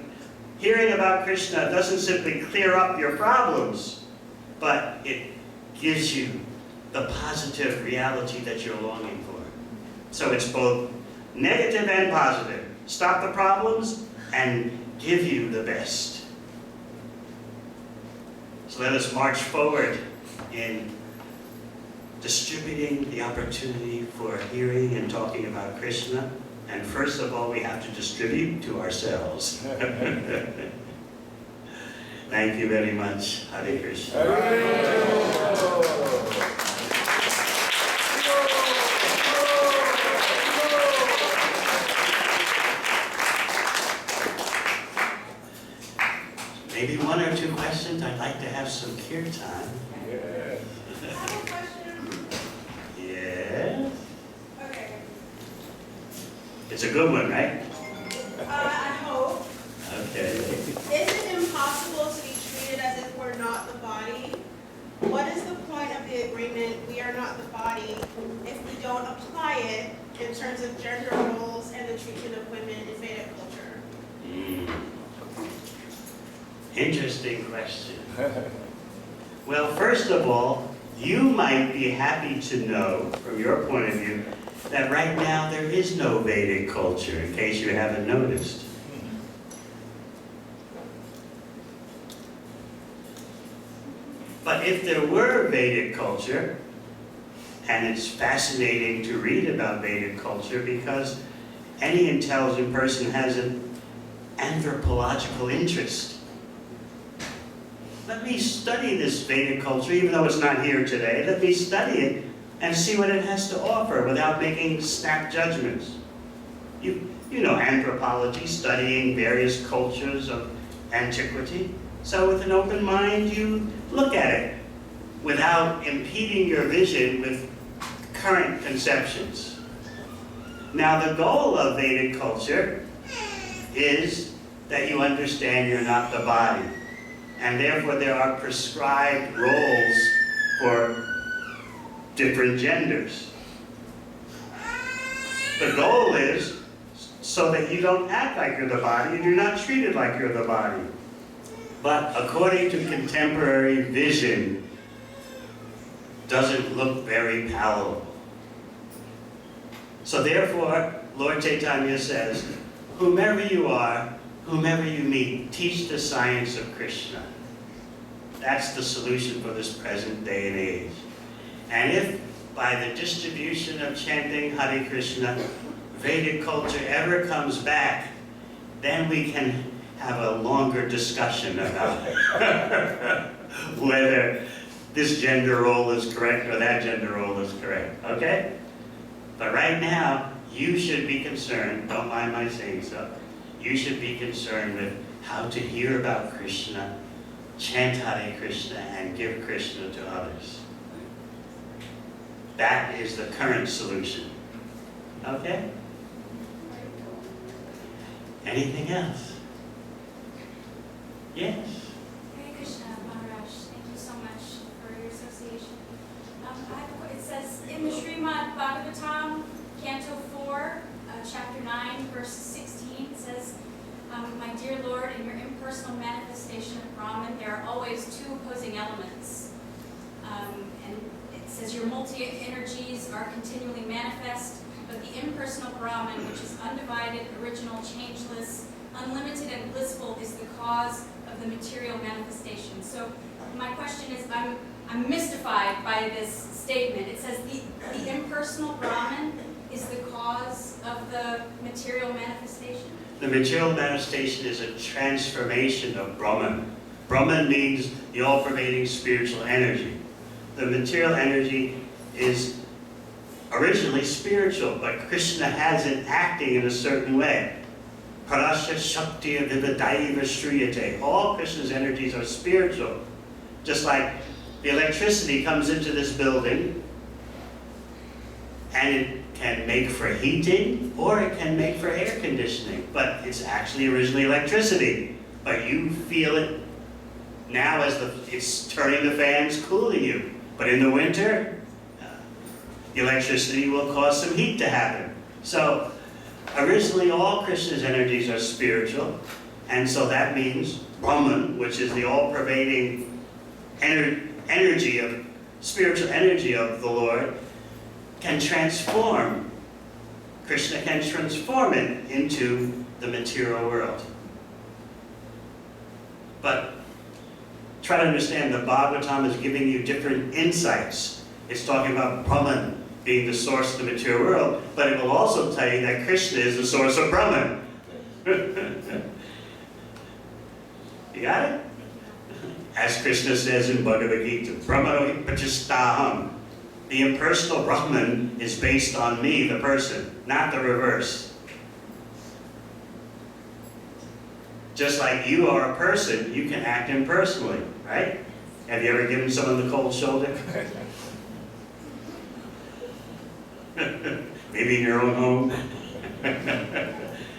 hearing about Krishna doesn't simply clear up your problems, but it gives you the positive reality that you're longing for. So it's both negative and positive. Stop the problems and give you the best. So let us march forward in distributing the opportunity for hearing and talking about Krishna. And first of all, we have to distribute to ourselves. Thank you very much. Hare Krishna. Maybe one or two questions. I'd like to have some kirtan. Yes. I have a question. Yes. Okay. It's a good one, right? I hope. Okay. Is it impossible to be treated as if we're not the body? What is the point of the agreement, we are not the body, if we don't apply it in terms of gender roles and the treatment of women in Vedic culture? Interesting question. Well, first of all, you might be happy to know, from your point of view, that right now there is no Vedic culture, in case you haven't noticed. But if there were Vedic culture, And it's fascinating to read about Vedic culture because any intelligent person has an anthropological interest. Let me study this Vedic culture, even though it's not here today. Let me study it and see what it has to offer without making snap judgments. You know anthropology, studying various cultures of antiquity. So with an open mind, you look at it without impeding your vision with current conceptions. Now the goal of Vedic culture is that you understand you're not the body. And therefore there are prescribed roles for different genders. The goal is so that you don't act like you're the body and you're not treated like you're the body. But according to contemporary vision, doesn't look very palatable. So therefore, Lord Chaitanya says, whomever you are, whomever you meet, teach the science of Krishna. That's the solution for this present day and age. And if by the distribution of chanting Hare Krishna, Vedic culture ever comes back, then we can have a longer discussion about whether this gender role is correct or that gender role is correct, okay? But right now, you should be concerned, don't mind my saying so, you should be concerned with how to hear about Krishna, chant Hare Krishna, and give Krishna to others. That is the current solution. Okay? Anything else? Yes? Hare Krishna, Maharaj. Thank you so much for your association. It says in the Srimad Bhagavatam, Canto 4, Chapter 9, verse 16, it says, my dear Lord, in your impersonal manifestation of Brahman, there are always two opposing elements. And it says your multi-energies are continually manifest, but the impersonal Brahman, which is undivided, original, changeless, unlimited, and blissful, is the cause of the material manifestation. So my question is, I'm mystified by this statement. It says the impersonal Brahman is the cause of the material manifestation? The material manifestation is a transformation of Brahman. Brahman means the all-pervading spiritual energy. The material energy is originally spiritual, but Krishna has it acting in a certain way. Parasya Shakti Vividaiva Shriyate. All Krishna's energies are spiritual. Just like the electricity comes into this building, and it can make for heating, or it can make for air conditioning, but it's actually originally electricity. But you feel it now as it's turning the fans, cooling you. But in the winter, the electricity will cause some heat to happen. So originally all Krishna's energies are spiritual, and so that means Brahman, which is the all-pervading energy of spiritual energy of the Lord, can transform. Krishna can transform it into the material world. But try to understand, the Bhagavatam is giving you different insights. It's talking about Brahman being the source of the material world, but it will also tell you that Krishna is the source of Brahman. You got it? As Krishna says in Bhagavad Gita, Brahmano Hipachistaham. The impersonal Brahman is based on me, the person, not the reverse. Just like you are a person, you can act impersonally, right? Have you ever given someone the cold shoulder? Maybe in your own home?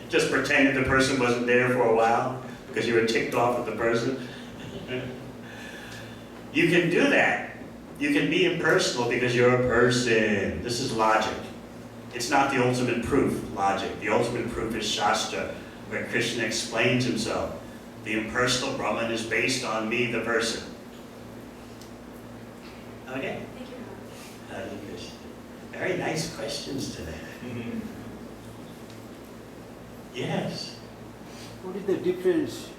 Just pretended the person wasn't there for a while because you were ticked off at the person? You can do that. You can be impersonal because you're a person. This is logic. It's not the ultimate proof, logic. The ultimate proof is Shastra, where Krishna explains himself. The impersonal Brahman is based on me, the person. Okay? Thank you, Maharaj. Hare Krishna. Very nice questions today. Yes. What is the difference,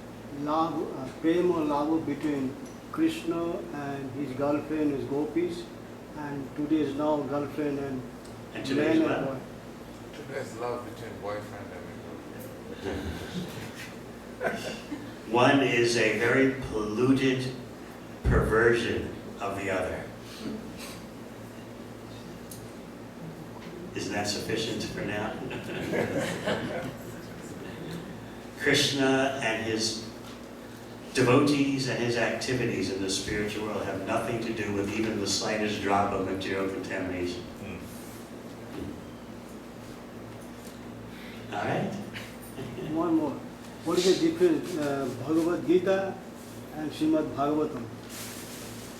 prema lava between Krishna and his girlfriend, his gopis, and today is now girlfriend and today's man what? and boy. Today's love between boyfriend and girlfriend. One is a very polluted perversion of the other. Isn't that sufficient for now? Krishna and his devotees and his activities in the spiritual world have nothing to do with even the slightest drop of material contamination. All right? One more. What is the difference Bhagavad Gita and Srimad Bhagavatam?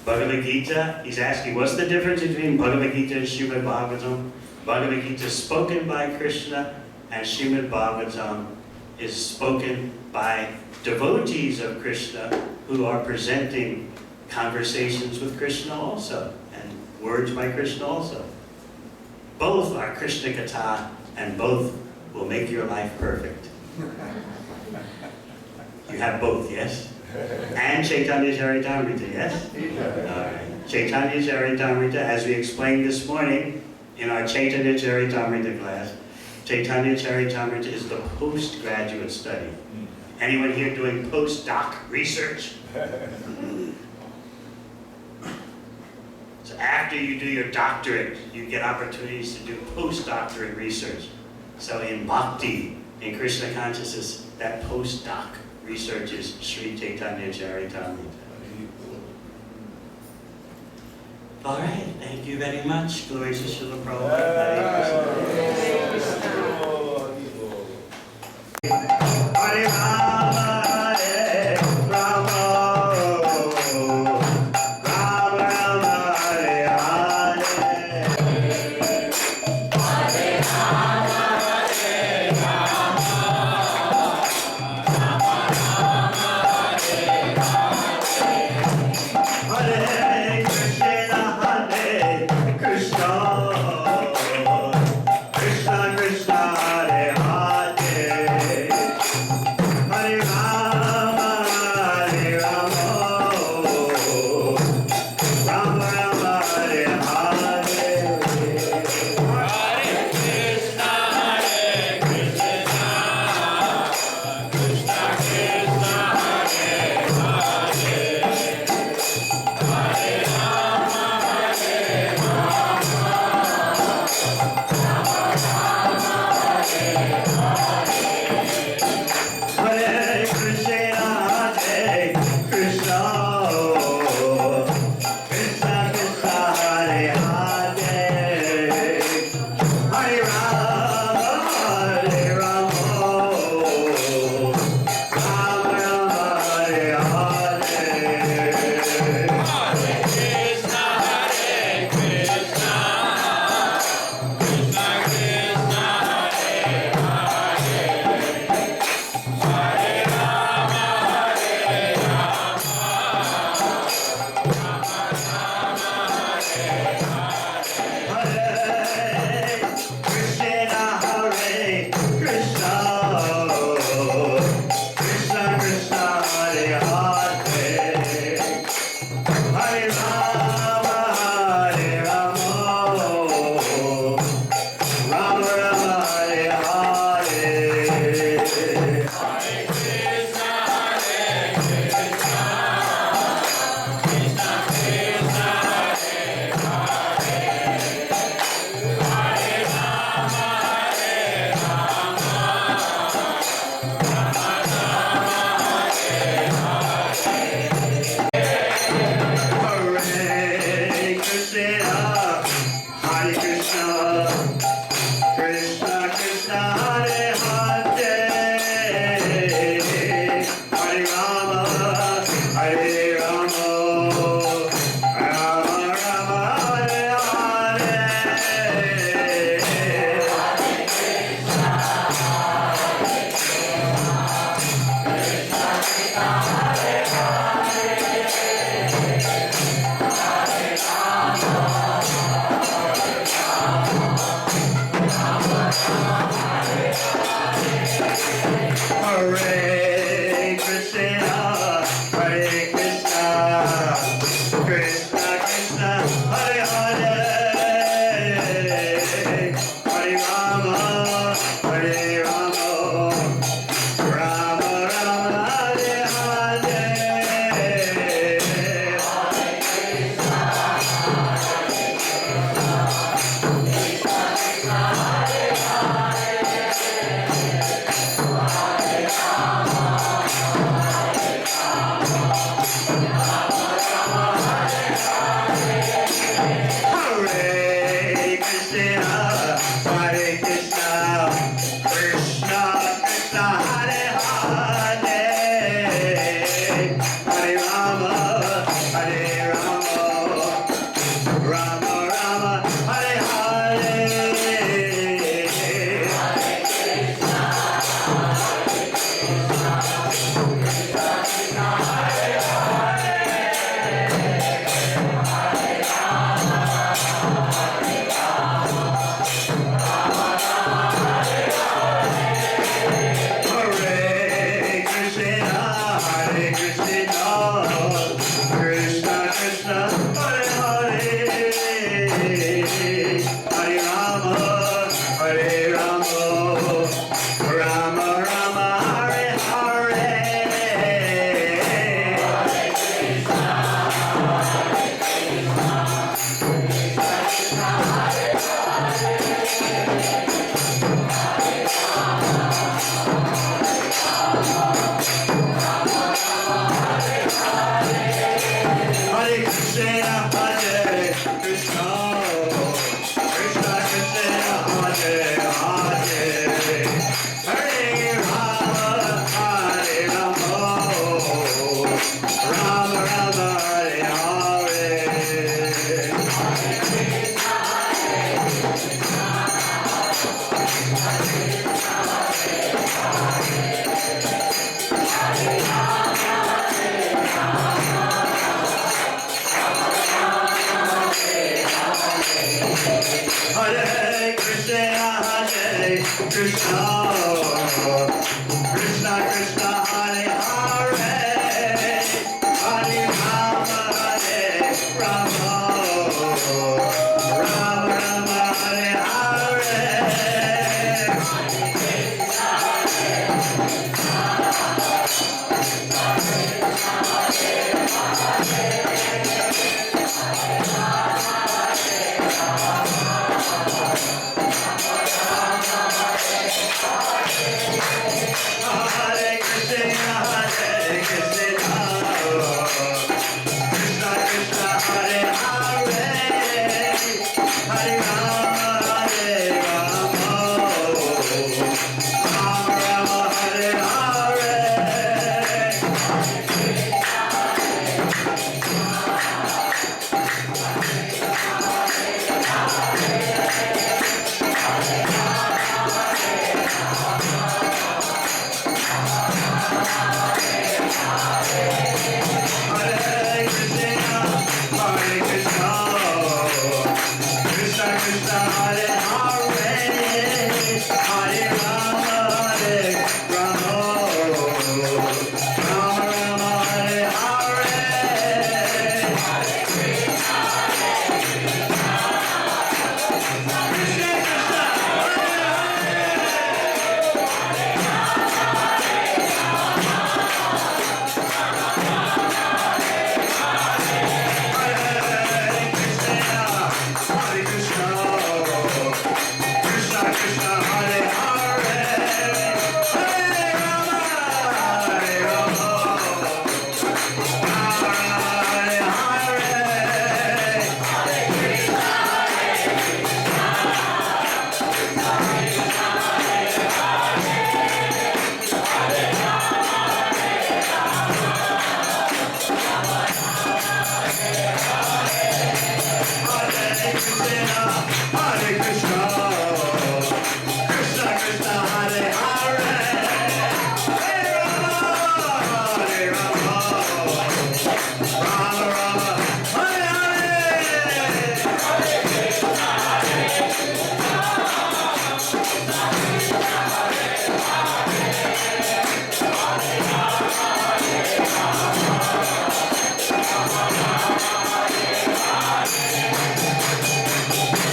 Bhagavad Gita, he's asking, what's the difference between Bhagavad Gita and Srimad Bhagavatam? Bhagavad Gita is spoken by Krishna, and Srimad Bhagavatam is spoken by devotees of Krishna who are presenting conversations with Krishna also, and words by Krishna also. Both are Krishna-katha, and both will make your life perfect. You have both, yes? And Chaitanya Charitamrita, yes? All right. Chaitanya Charitamrita, as we explained this morning in our Chaitanya Charitamrita class, Chaitanya Charitamrita is the postgraduate study. Anyone here doing postdoc research? So after you do your doctorate, you get opportunities to do postdoctorate research. So in bhakti, in Krishna consciousness, that postdoc research is Sri Chaitanya Charitamrita. All right, thank you very much. Glory to Srila Prabhupada. Hare Krishna. Hare Rama, Hare Rama, Rama Rama, Hare Hare. Hare Rama, Hare Rama, Rama Rama, Hare Hare. Hare Krishna, Hare Krishna, Krishna Krishna, Hare Hare.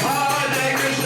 Hare Krishna.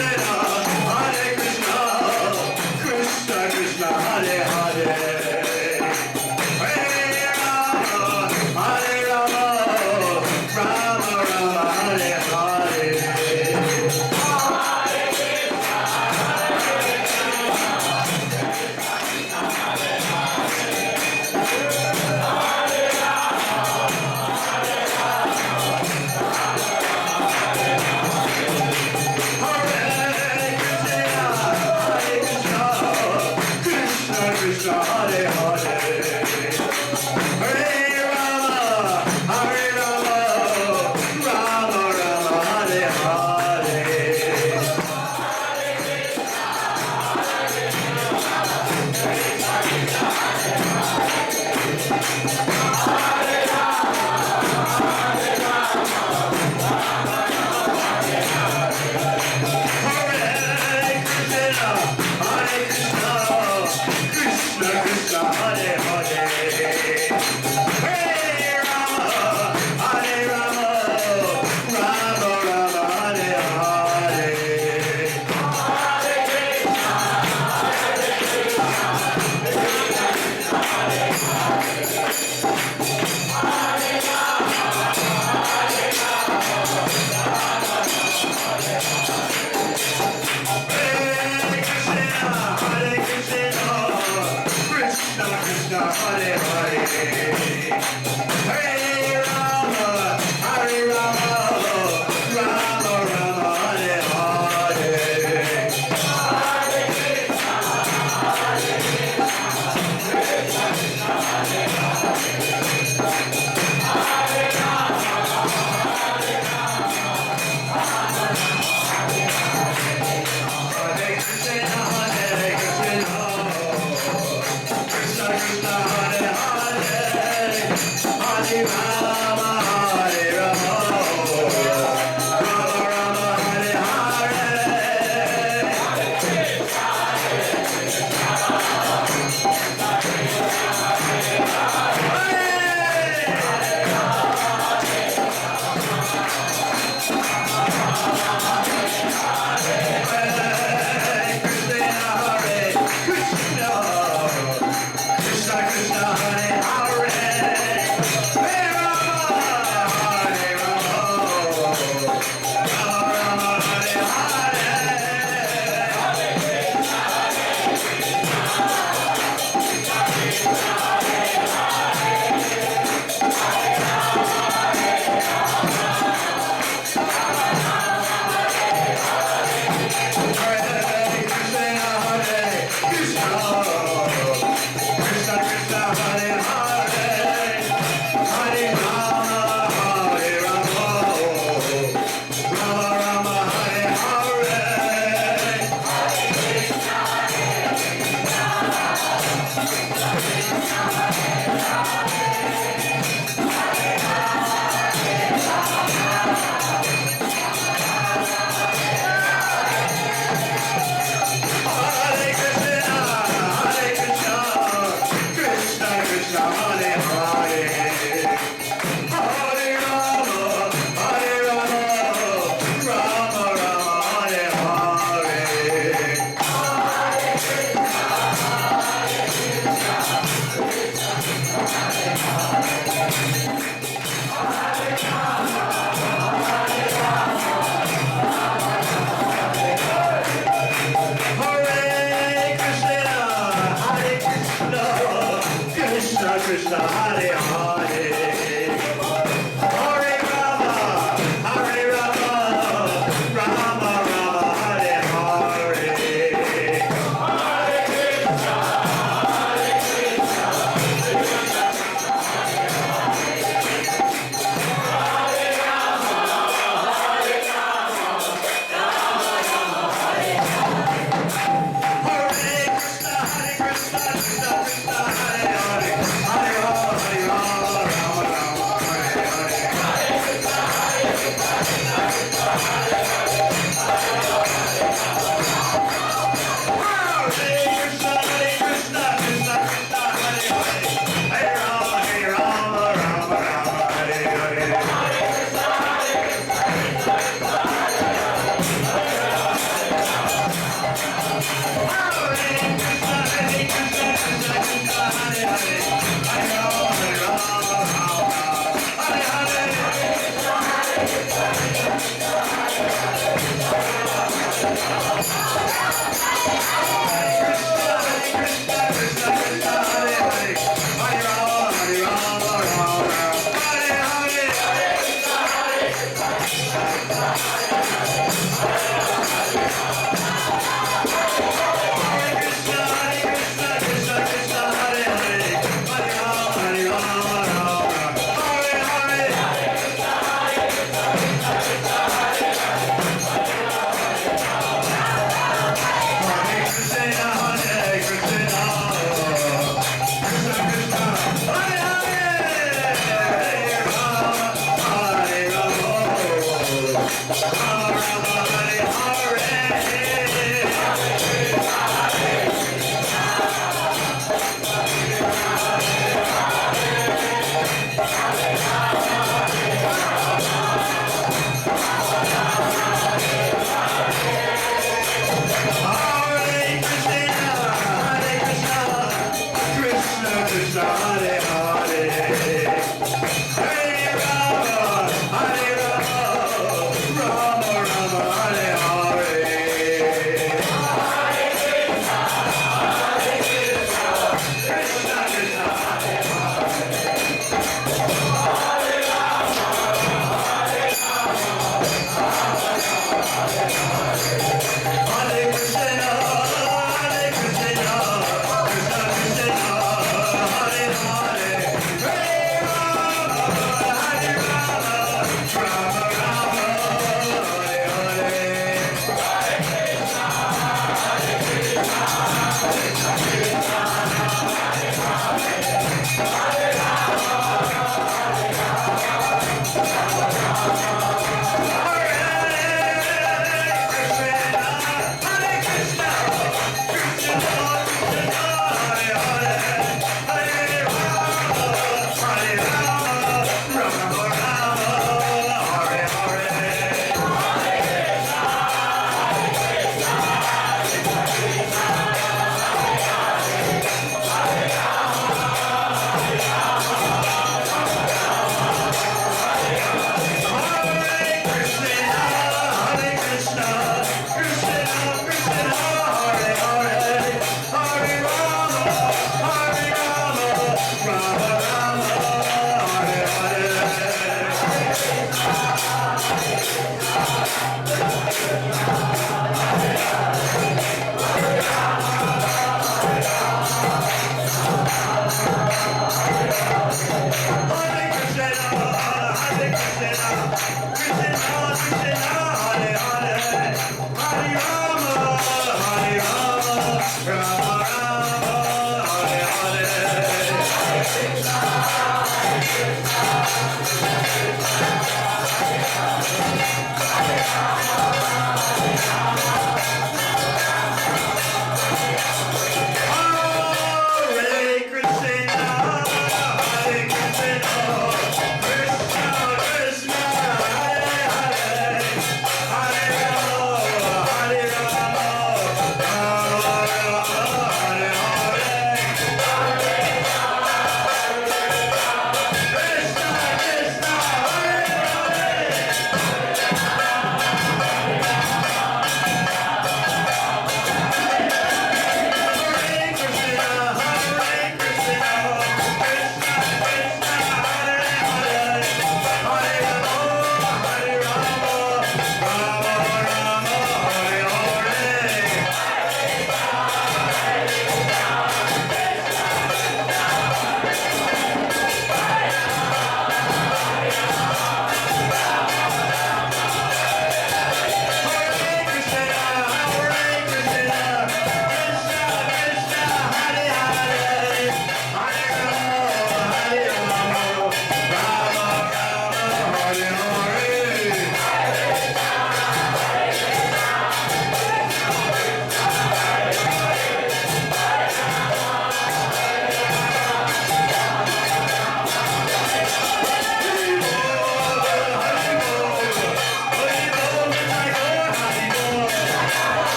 Rama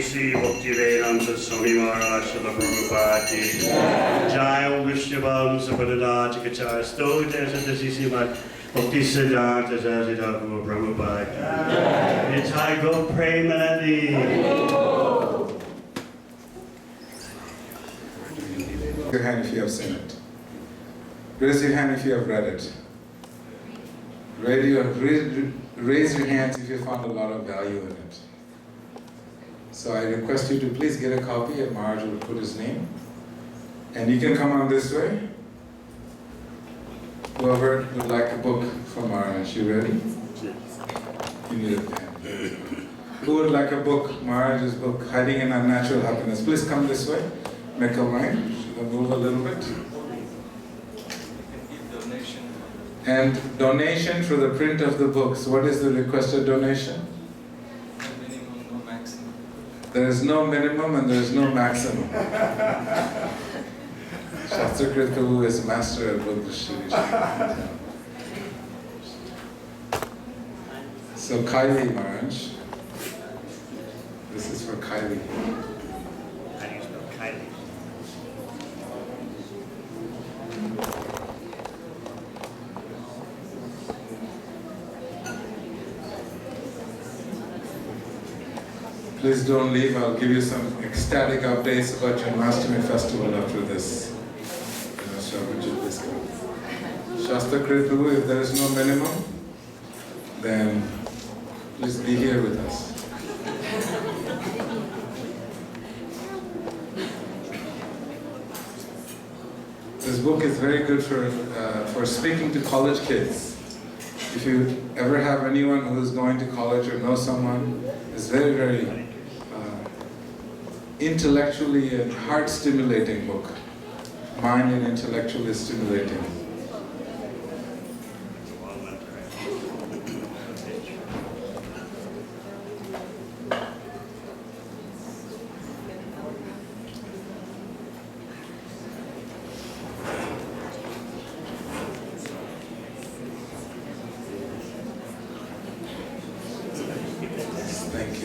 Sri Bhaktivedanta Swami Maharaj Srila Prabhupada ki Jai Vishnavam Sapadana Chikachara Sto Jai Sri Bhakti Siddhanta Jai Prabhupada. It's I go Premanandi. Raise your hand if you have seen it. Raise your hand if you have read it. Raise your hands if you found a lot of value in it. So I request you to please get a copy, and Maharaj will put his name. And you can come on this way. Whoever would like a book from Maharaj, you ready? You need a pen. Who would like a book, Maharaj's book, Hiding in Unnatural Happiness? Please come this way. Make a line. Move a little bit. And donation for the print of the books. What is the requested donation? No minimum, no maximum. There is no minimum and there is no maximum. Shastrakrit Prabhu is master at book distribution. So Kylie Maharaj, this is for Kylie. How do you spell Kylie? Please don't leave. I'll give you some ecstatic updates about your Janmashtami festival after this. Please come. Shastrakrit Prabhu, if there is no minimum, then please be here with us. This book is very good for speaking to college kids. If you ever have anyone who is going to college or know someone, it's very, very intellectually and heart-stimulating book. Mind and intellectually stimulating.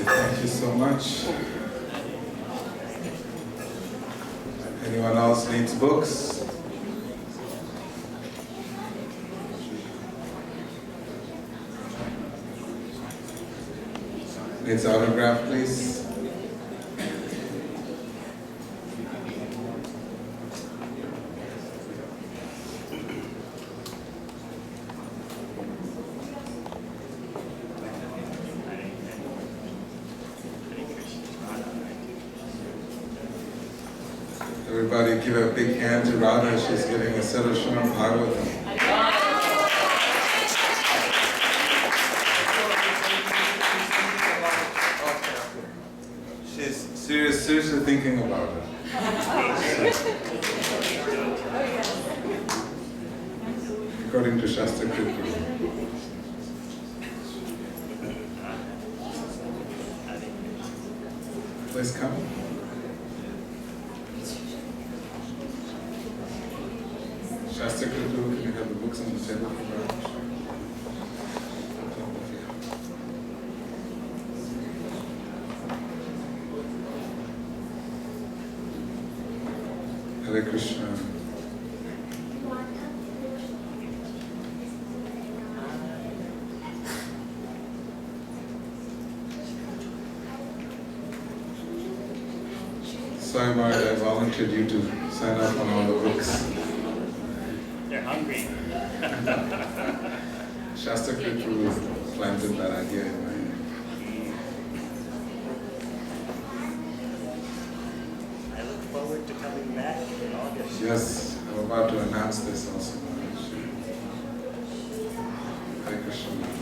Thank you so much. Anyone else needs books? Needs autograph, please? Everybody give a big hand to Radha. She's getting a set of Srimad Bhagavatam. She's seriously thinking about it. According to Shastrakrit. Please come. Shastrakrit, can you have the books on the table for Maharaj? Hare Krishna. Sorry, Maharaj, I volunteered you to sign up on all the books. They're hungry. Shastrakrit Prabhu planted that idea in my head. I look forward to coming back in August. Yes, I'm about to announce this also, Maharaj. Hare Krishna, Maharaj.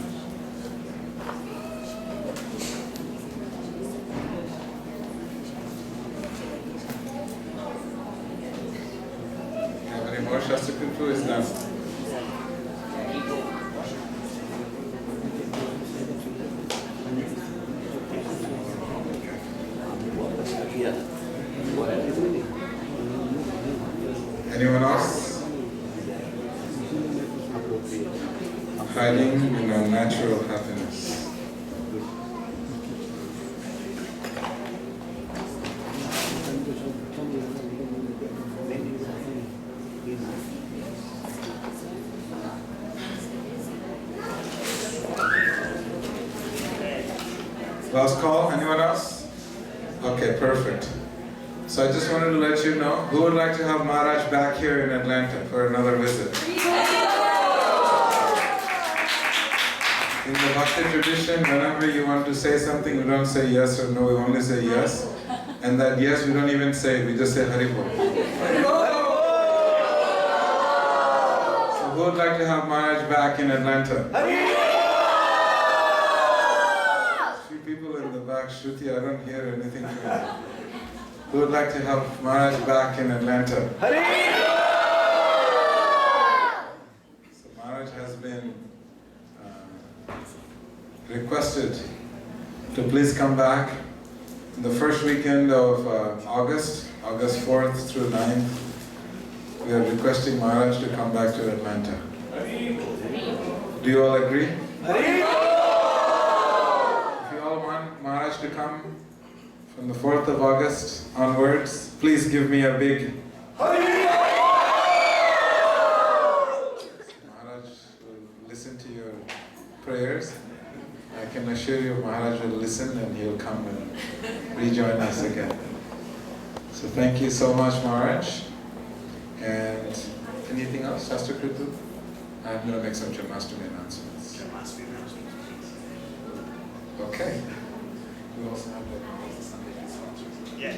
Have any more Shastrakrit Prabhu? Is done. Anyone else? Hiding in our natural happiness. Last call? Anyone else? Okay, perfect. So I just wanted to let you know, who would like to have Maharaj back here in Atlanta for another visit? In the bhakti tradition, whenever you want to say something, we don't say yes or no, we only say yes. And that yes, we don't even say, we just say Haribol. So who would like to have Maharaj back in Atlanta? Few people in the back, Shruti, I don't hear anything from you. Who would like to have Maharaj back in Atlanta? So Maharaj has been requested to please come back the first weekend of August 4th through 9th. We are requesting Maharaj to come back to Atlanta. Do you all agree? If you all want Maharaj to come from the 4th of August onwards, please give me a big Maharaj will listen to your prayers. I can assure you Maharaj will listen and he'll come and rejoin us again. So thank you so much, Maharaj. And anything else, Shastra Kritu? I'm going to make some Janmashtami announcements. Okay. We also have the Sunday sponsors. Yeah.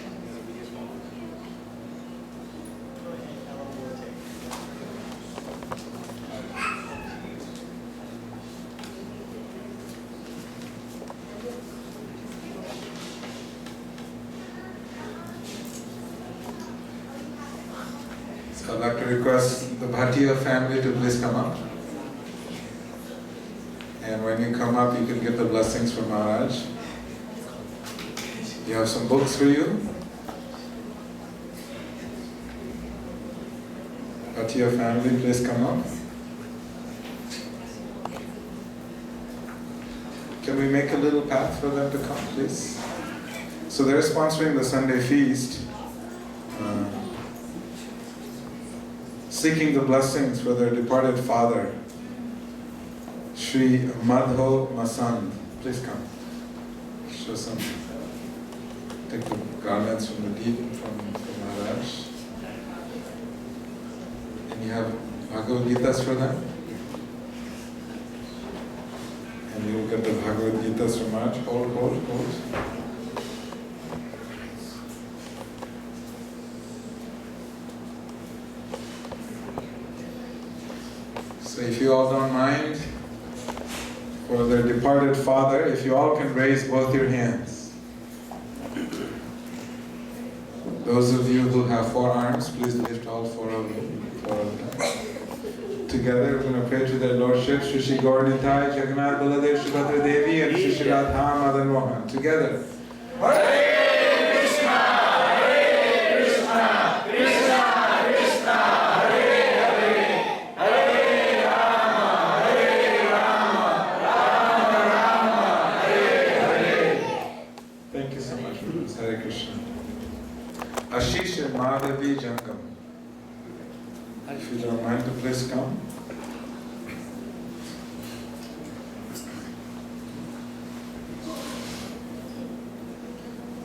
So I'd like to request the Bhatia family to please come up. And when you come up, you can get the blessings from Maharaj. You have some books for you. Bhatia family, please come up. Can we make a little path for them to come, please? So they're sponsoring the Sunday feast, seeking the blessings for their departed father, Sri Madho Masand. Please come. Show some. Take the garlands from the deep from Maharaj. And you have Bhagavad Gitas for them. And you will get the Bhagavad Gitas from Maharaj. Hold. So if you all don't mind, for their departed father, if you all can raise both your hands. Those of you who have 4 arms, please lift all 4 of them. Together we're going to pray to their Lordship, Shri Gaur Nitai, Jagannath Baladev, Subhadra Devi, and Shri Radha Madan Mohan. Together. Ashish and Madhavi Jangam. If you don't mind to please come.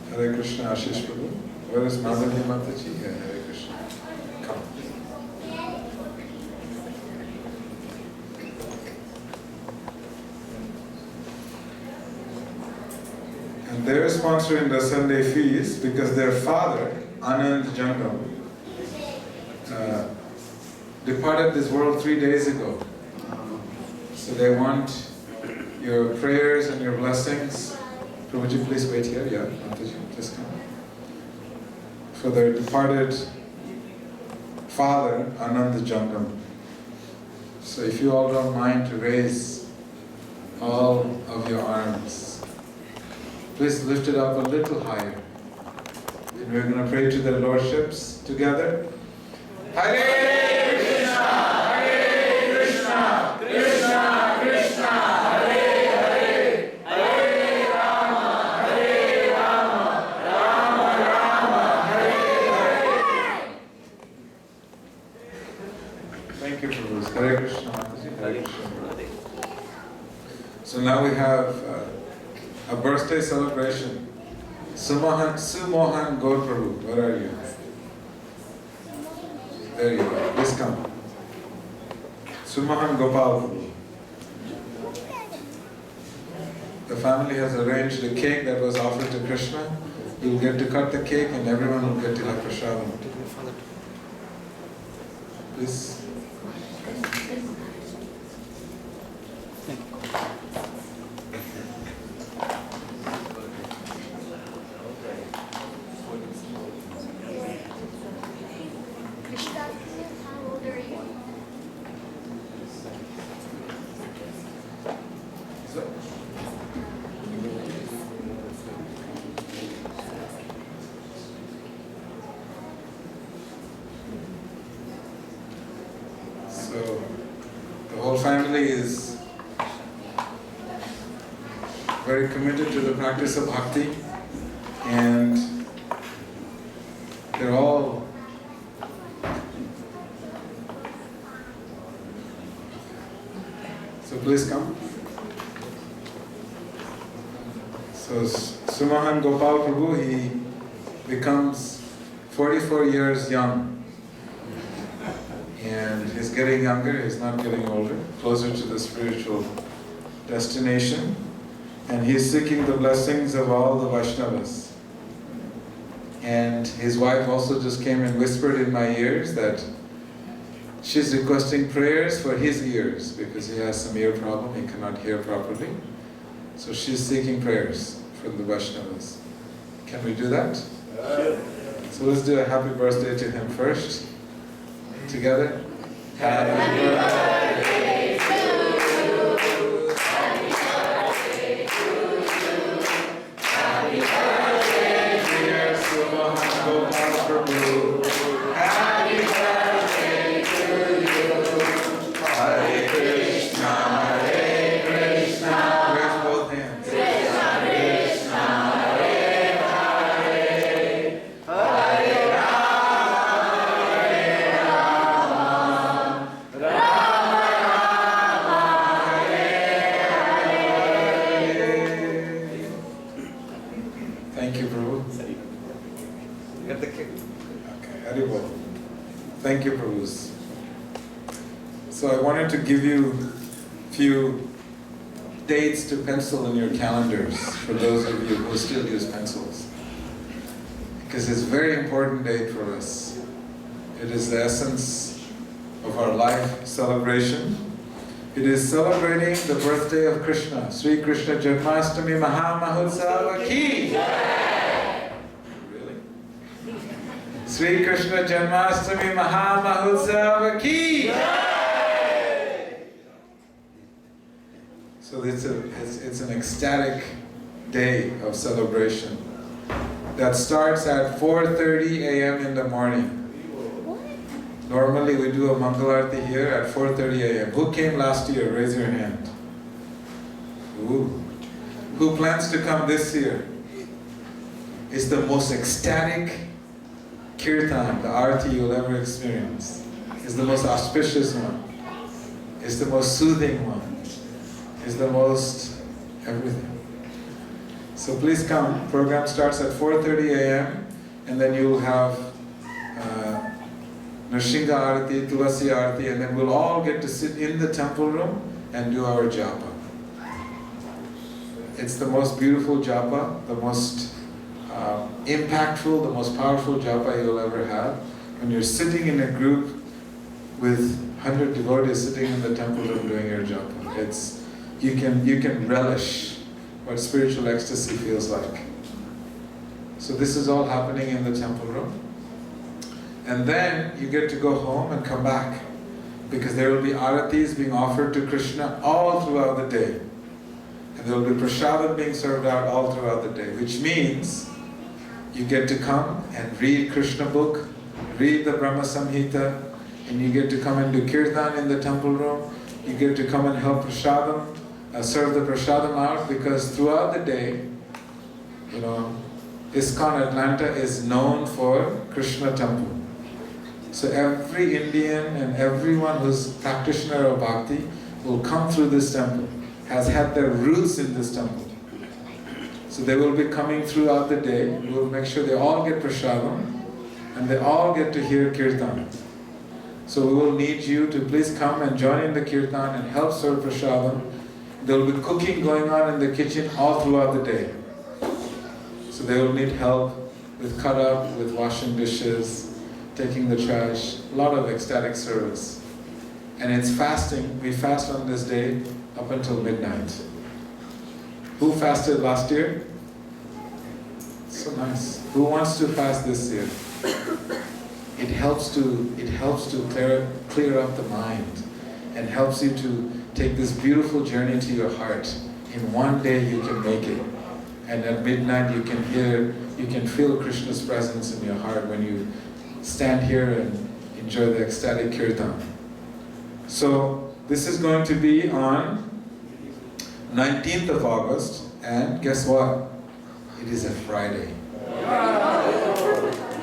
Hare Krishna, Ashish Prabhu. Where is Madhavi Mataji? Yeah, Hare Krishna. Come. And they're sponsoring the Sunday feast because their father, Anand Jangam, departed this world 3 days ago. So they want your prayers and your blessings. Would you please wait here? Yeah, Mataji, please come. For their departed father, Anand Jangam. So if you all don't mind to raise all of your arms, please lift it up a little higher. And we're going to pray to their Lordships together. Hare Krishna, Hare Krishna, Krishna Krishna, Hare Hare, Hare Rama, Hare Rama, Rama Rama, Hare Hare. Thank you for this. Hare Krishna, Mataji, Hare Krishna. So now we have a birthday celebration. Sumohan Gaur Prabhu, where are you? There you are. Please come. Sumohan Gopal Prabhu. The family has arranged a cake that was offered to Krishna. You'll get to cut the cake and everyone will get to have prasadam. Please. Krishna, how old are you? So, the whole family is very committed to the practice of bhakti, and they're all so please come. So Sumohan Gopal Prabhu, he becomes 44 years young. And he's getting younger, he's not getting older, closer to the spiritual destination. And he's seeking the blessings of all the Vaishnavas. And his wife also just came and whispered in my ears that she's requesting prayers for his ears because he has some ear problem, he cannot hear properly. So she's seeking prayers for the Vaishnavas. Can we do that? Sure. So let's do a happy birthday to him first. Together. Happy birthday to you. Happy birthday to you. Happy birthday, dear Sumohan Gopal Prabhu. Happy birthday to you. Hare Krishna, Hare Krishna. Raise both hands. Krishna Krishna, Hare Hare. Hare Thank you, Prabhus. So I wanted to give you a few dates to pencil in your calendars for those of you who still use pencils. Because it's a very important date for us. It is the essence of our life celebration. It is celebrating the birthday of Krishna, Sri Krishna Janmashtami Maha Mahotsava ki! Sri Krishna Janmashtami Maha Mahotsava ki! So it's an ecstatic day of celebration that starts at 4:30 a.m. in the morning. Normally we do a Mangalarti here at 4:30 a.m. Who came last year? Raise your hand. Ooh. Who plans to come this year? It's the most ecstatic kirtan, the arti you'll ever experience. It's the most auspicious one. It's the most soothing one. It's the most everything. So please come. Program starts at 4:30 a.m. and then you'll have Nrsimha Arati, Tulasi Arati, and then we'll all get to sit in the temple room and do our japa. It's the most beautiful japa, the most impactful, the most powerful japa you'll ever have. When you're sitting in a group with 100 devotees sitting in the temple room doing your japa, you can relish what spiritual ecstasy feels like. So this is all happening in the temple room. And then you get to go home and come back, because there will be aratis being offered to Krishna all throughout the day. And there will be prasadam being served out all throughout the day, which means you get to come and read Krishna book, read the Brahma Samhita, and you get to come and do kirtan in the temple room. You get to come and help prasadam, serve the prasadam out, because throughout the day, Iskcon Atlanta is known for Krishna temple. So every Indian and everyone who's practitioner of bhakti will come through this temple, has had their roots in this temple. So they will be coming throughout the day. We will make sure they all get prasadam and they all get to hear kirtan. So we will need you to please come and join in the kirtan and help serve prasadam. There will be cooking going on in the kitchen all throughout the day. So they will need help with cut up, with washing dishes, taking the trash, a lot of ecstatic service. And it's fasting. We fast on this day up until midnight. Who fasted last year? So nice. Who wants to fast this year? It helps to clear up the mind and helps you to take this beautiful journey to your heart. In one day you can make it. And at midnight you can feel Krishna's presence in your heart when you stand here and enjoy the ecstatic kirtan. So this is going to be on 19th of August, and guess what? It is a Friday.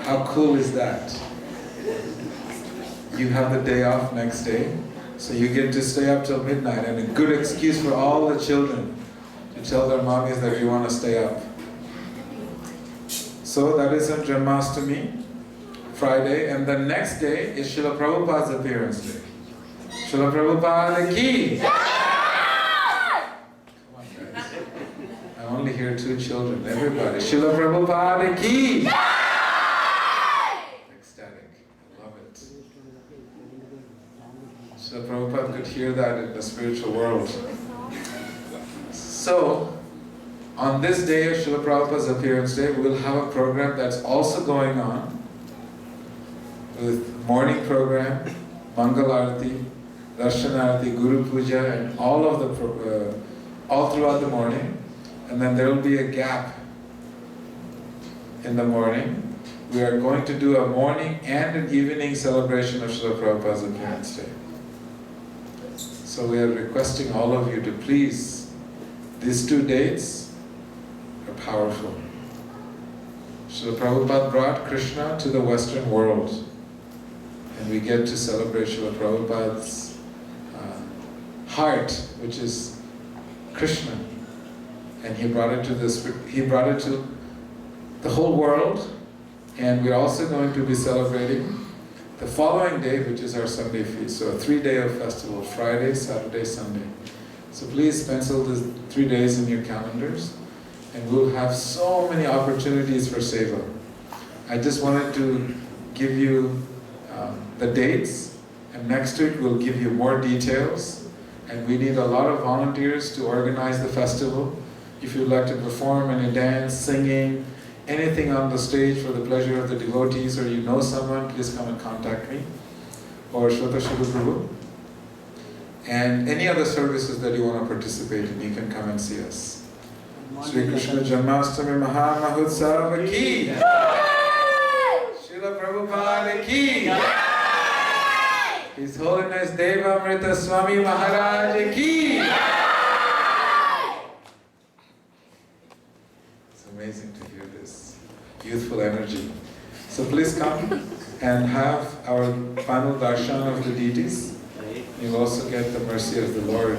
How cool is that? You have the day off next day, so you get to stay up till midnight, and a good excuse for all the children to tell their mommies that you want to stay up. So that is on Janmashtami, Friday, and the next day is Srila Prabhupada's appearance day. Srila Prabhupada ki! Come on guys. I only hear 2 children, everybody. Srila Prabhupada ki! Ecstatic, I love it. Srila Prabhupada could hear that in the spiritual world. So, on this day of Srila Prabhupada's appearance day, we will have a program that's also going on with morning program, Mangal Arati, Darshan Arati, Guru Puja, and all throughout the morning. And then there will be a gap in the morning. We are going to do a morning and an evening celebration of Srila Prabhupada's appearance day. So we are requesting all of you to please, these 2 dates are powerful. Srila Prabhupada brought Krishna to the Western world, and we get to celebrate Srila Prabhupada's heart, which is Krishna, and he brought it to the whole world. And we're also going to be celebrating the following day, which is our Sunday feast. So a 3-day of festival, Friday, Saturday, Sunday. So please pencil these 3 days in your calendars, and we'll have so many opportunities for seva. I just wanted to give you the dates, and next week we'll give you more details. And we need a lot of volunteers to organize the festival. If you'd like to perform any dance, singing, anything on the stage for the pleasure of the devotees, or you know someone, please come and contact me, or Shweta Shubha Prabhu. And any other services that you want to participate in, you can come and see us. Shri Krishna Janmashtami Maha Mahotsav ki! Srila Prabhupada ki! His Holiness Devamrita Swami Maharaj ki! It's amazing to hear this youthful energy. So please come and have our final darshan of the deities. You'll also get the mercy of the Lord.